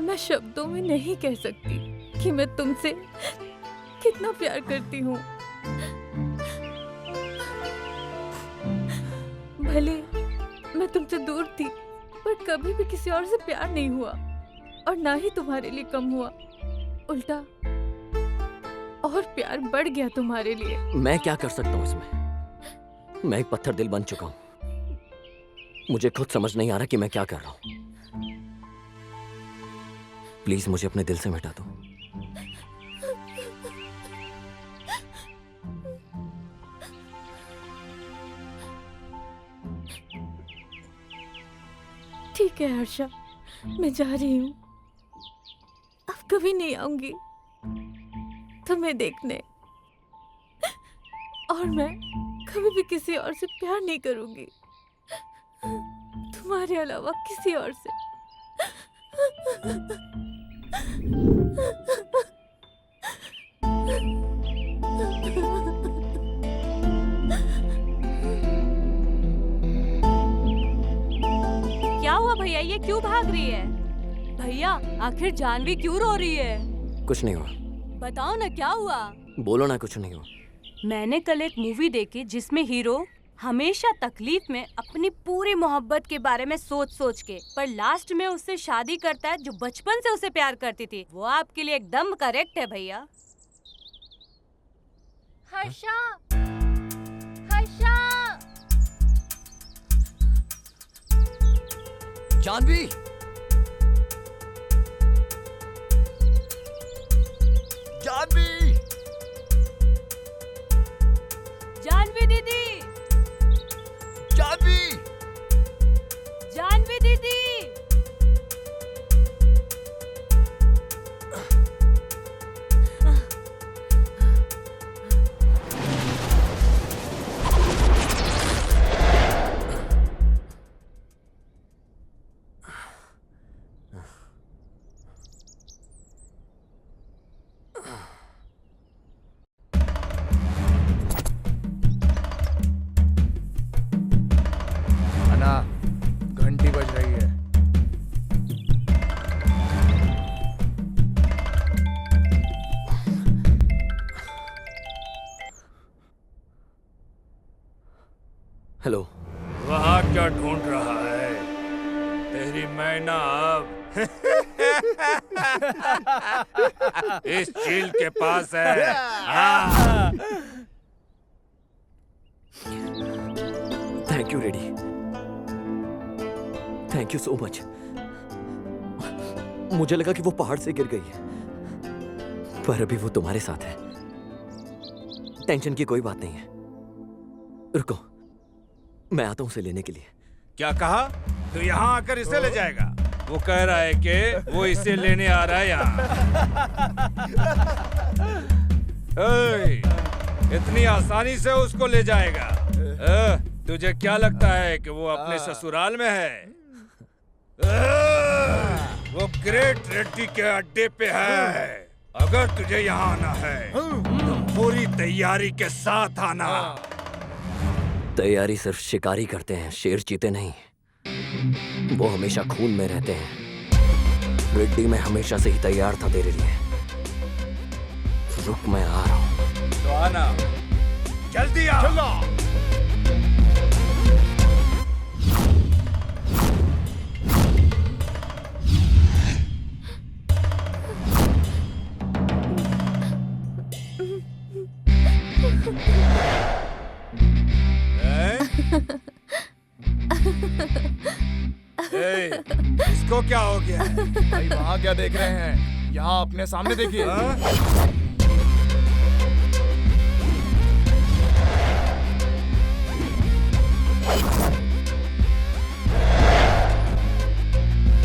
मैं शब्दों में नहीं कह सकती कि मैं तुमसे कितना प्यार करती हूँ। भले मैं तुमसे दूर थी, पर कभी भी किसी और से प्यार नहीं हुआ और ना ही तुम्हारे लिए कम हुआ। उल्टा और प्यार बढ़ गया तुम्हारे लिए। मैं क्या कर सकता हूँ इसमें? मैं एक पत्थर दिल बन चुका हूँ। मुझे खुद समझ नहीं आ रहा कि मैं क्या कर रहा हूँ। प्लीज मुझे अपने दिल से मिटा दो। ठीक है हर्षा, मैं जा रही हूँ। अब कभी नहीं आऊंगी तुम्हें देखने, और मैं कभी भी किसी और से प्यार नहीं करूंगी, तुम्हारे अलावा किसी और से। क्या हुआ भैया, ये क्यों भाग रही है? भैया आखिर जानवी क्यों रो रही है? कुछ नहीं हुआ। बताओ ना क्या हुआ? बोलो ना, कुछ नहीं हुआ। मैंने कल एक मूवी देखी जिसमें हीरो हमेशा तकलीफ में अपनी पूरी मोहब्बत के बारे में सोच सोच के, पर लास्ट में उससे शादी करता है जो बचपन से उसे प्यार करती थी। वो आपके लिए एकदम करेक्ट है भैया। हर्षा, हर्षा, जानवी, जानवी, जानवी दीदी, जानवी, जानवी दीदी। अन्ना, घंटी बज रही है। हेलो। वहाँ क्या ढूंढ रहा है? तेरी मैना अब इस झील के पास है। हाँ। Thank you ready, thank you so much. मुझे लगा कि वो पहाड़ से गिर गई है, पर अभी वो तुम्हारे साथ है। टेंशन की कोई बात नहीं है। रुको, मैं आता हूं उसे लेने के लिए। क्या कहा? तो यहाँ आकर इसे ले जाएगा? वो कह रहा है कि वो इसे लेने आ रहा है यहाँ। इतनी आसानी से उसको ले जाएगा? तुझे क्या लगता है कि वो अपने ससुराल में है? वो ग्रेट रेड्डी के अड्डे पे है। अगर तुझे यहाँ आना है तो पूरी तैयारी के साथ आना। तैयारी सिर्फ शिकारी करते हैं, शेर चीते नहीं। वो हमेशा खून में रहते हैं। रेड्डी मैं हमेशा से ही तैयार था तेरे लिए। रुक, मैं आ रहा हूँ। तो आना, जल्दी आ। चलो। इसको क्या हो गया? भाई वहाँ क्या देख रहे हैं? यहाँ अपने सामने देखिए।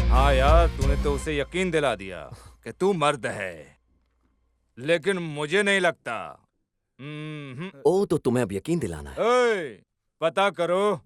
हाँ यार, तूने तो उसे यकीन दिला दिया कि तू मर्द है, लेकिन मुझे नहीं लगता। ओ, तो तुम्हें अब यकीन दिलाना है? पता करो।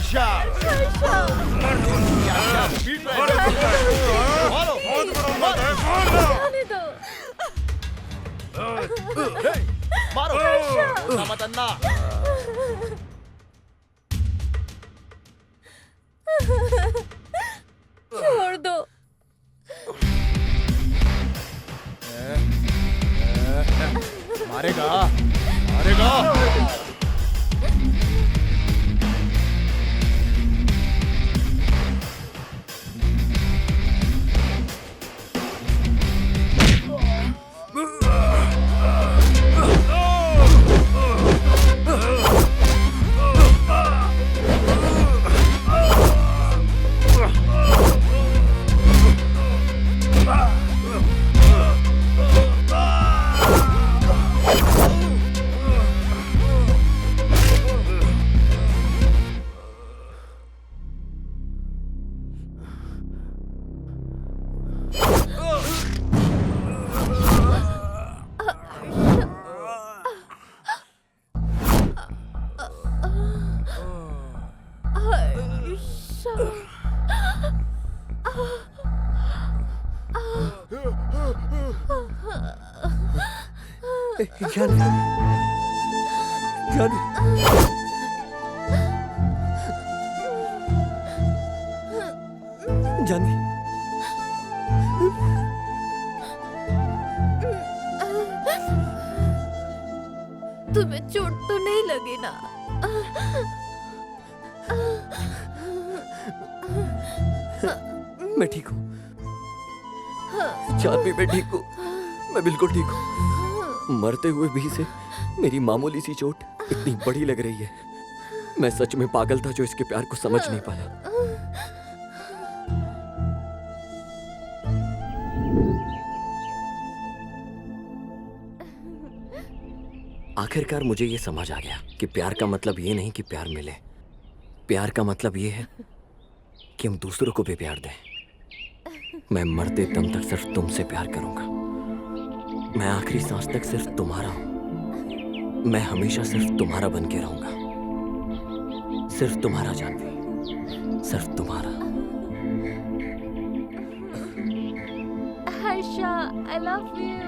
हर्षा। मारो मत अन्ना। छोड़ दो। मारेगा मारेगा। जानवी, जानवी, जानवी, तुम्हें चोट तो नहीं लगी ना? मैं ठीक हूँ जानवी, मैं ठीक हूँ, मैं बिल्कुल ठीक हूँ। मरते हुए भी से मेरी मामूली सी चोट इतनी बड़ी लग रही है। मैं सच में पागल था जो इसके प्यार को समझ नहीं पाया। आखिरकार मुझे ये समझ आ गया कि प्यार का मतलब ये नहीं कि प्यार मिले। प्यार का मतलब ये है कि हम दूसरों को भी प्यार दें। मैं मरते दम तक सिर्फ तुमसे प्यार करूंगा। मैं आखिरी सांस तक सिर्फ तुम्हारा हूं। मैं हमेशा सिर्फ तुम्हारा बन के रहूंगा। सिर्फ तुम्हारा जानवी, सिर्फ तुम्हारा। Harsha, I love you.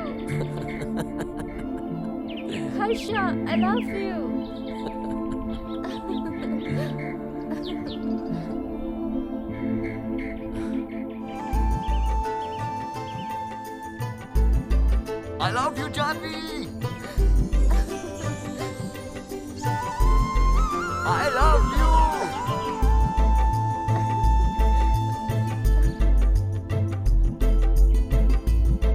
Harsha, I love you. I love you, Janvi. I love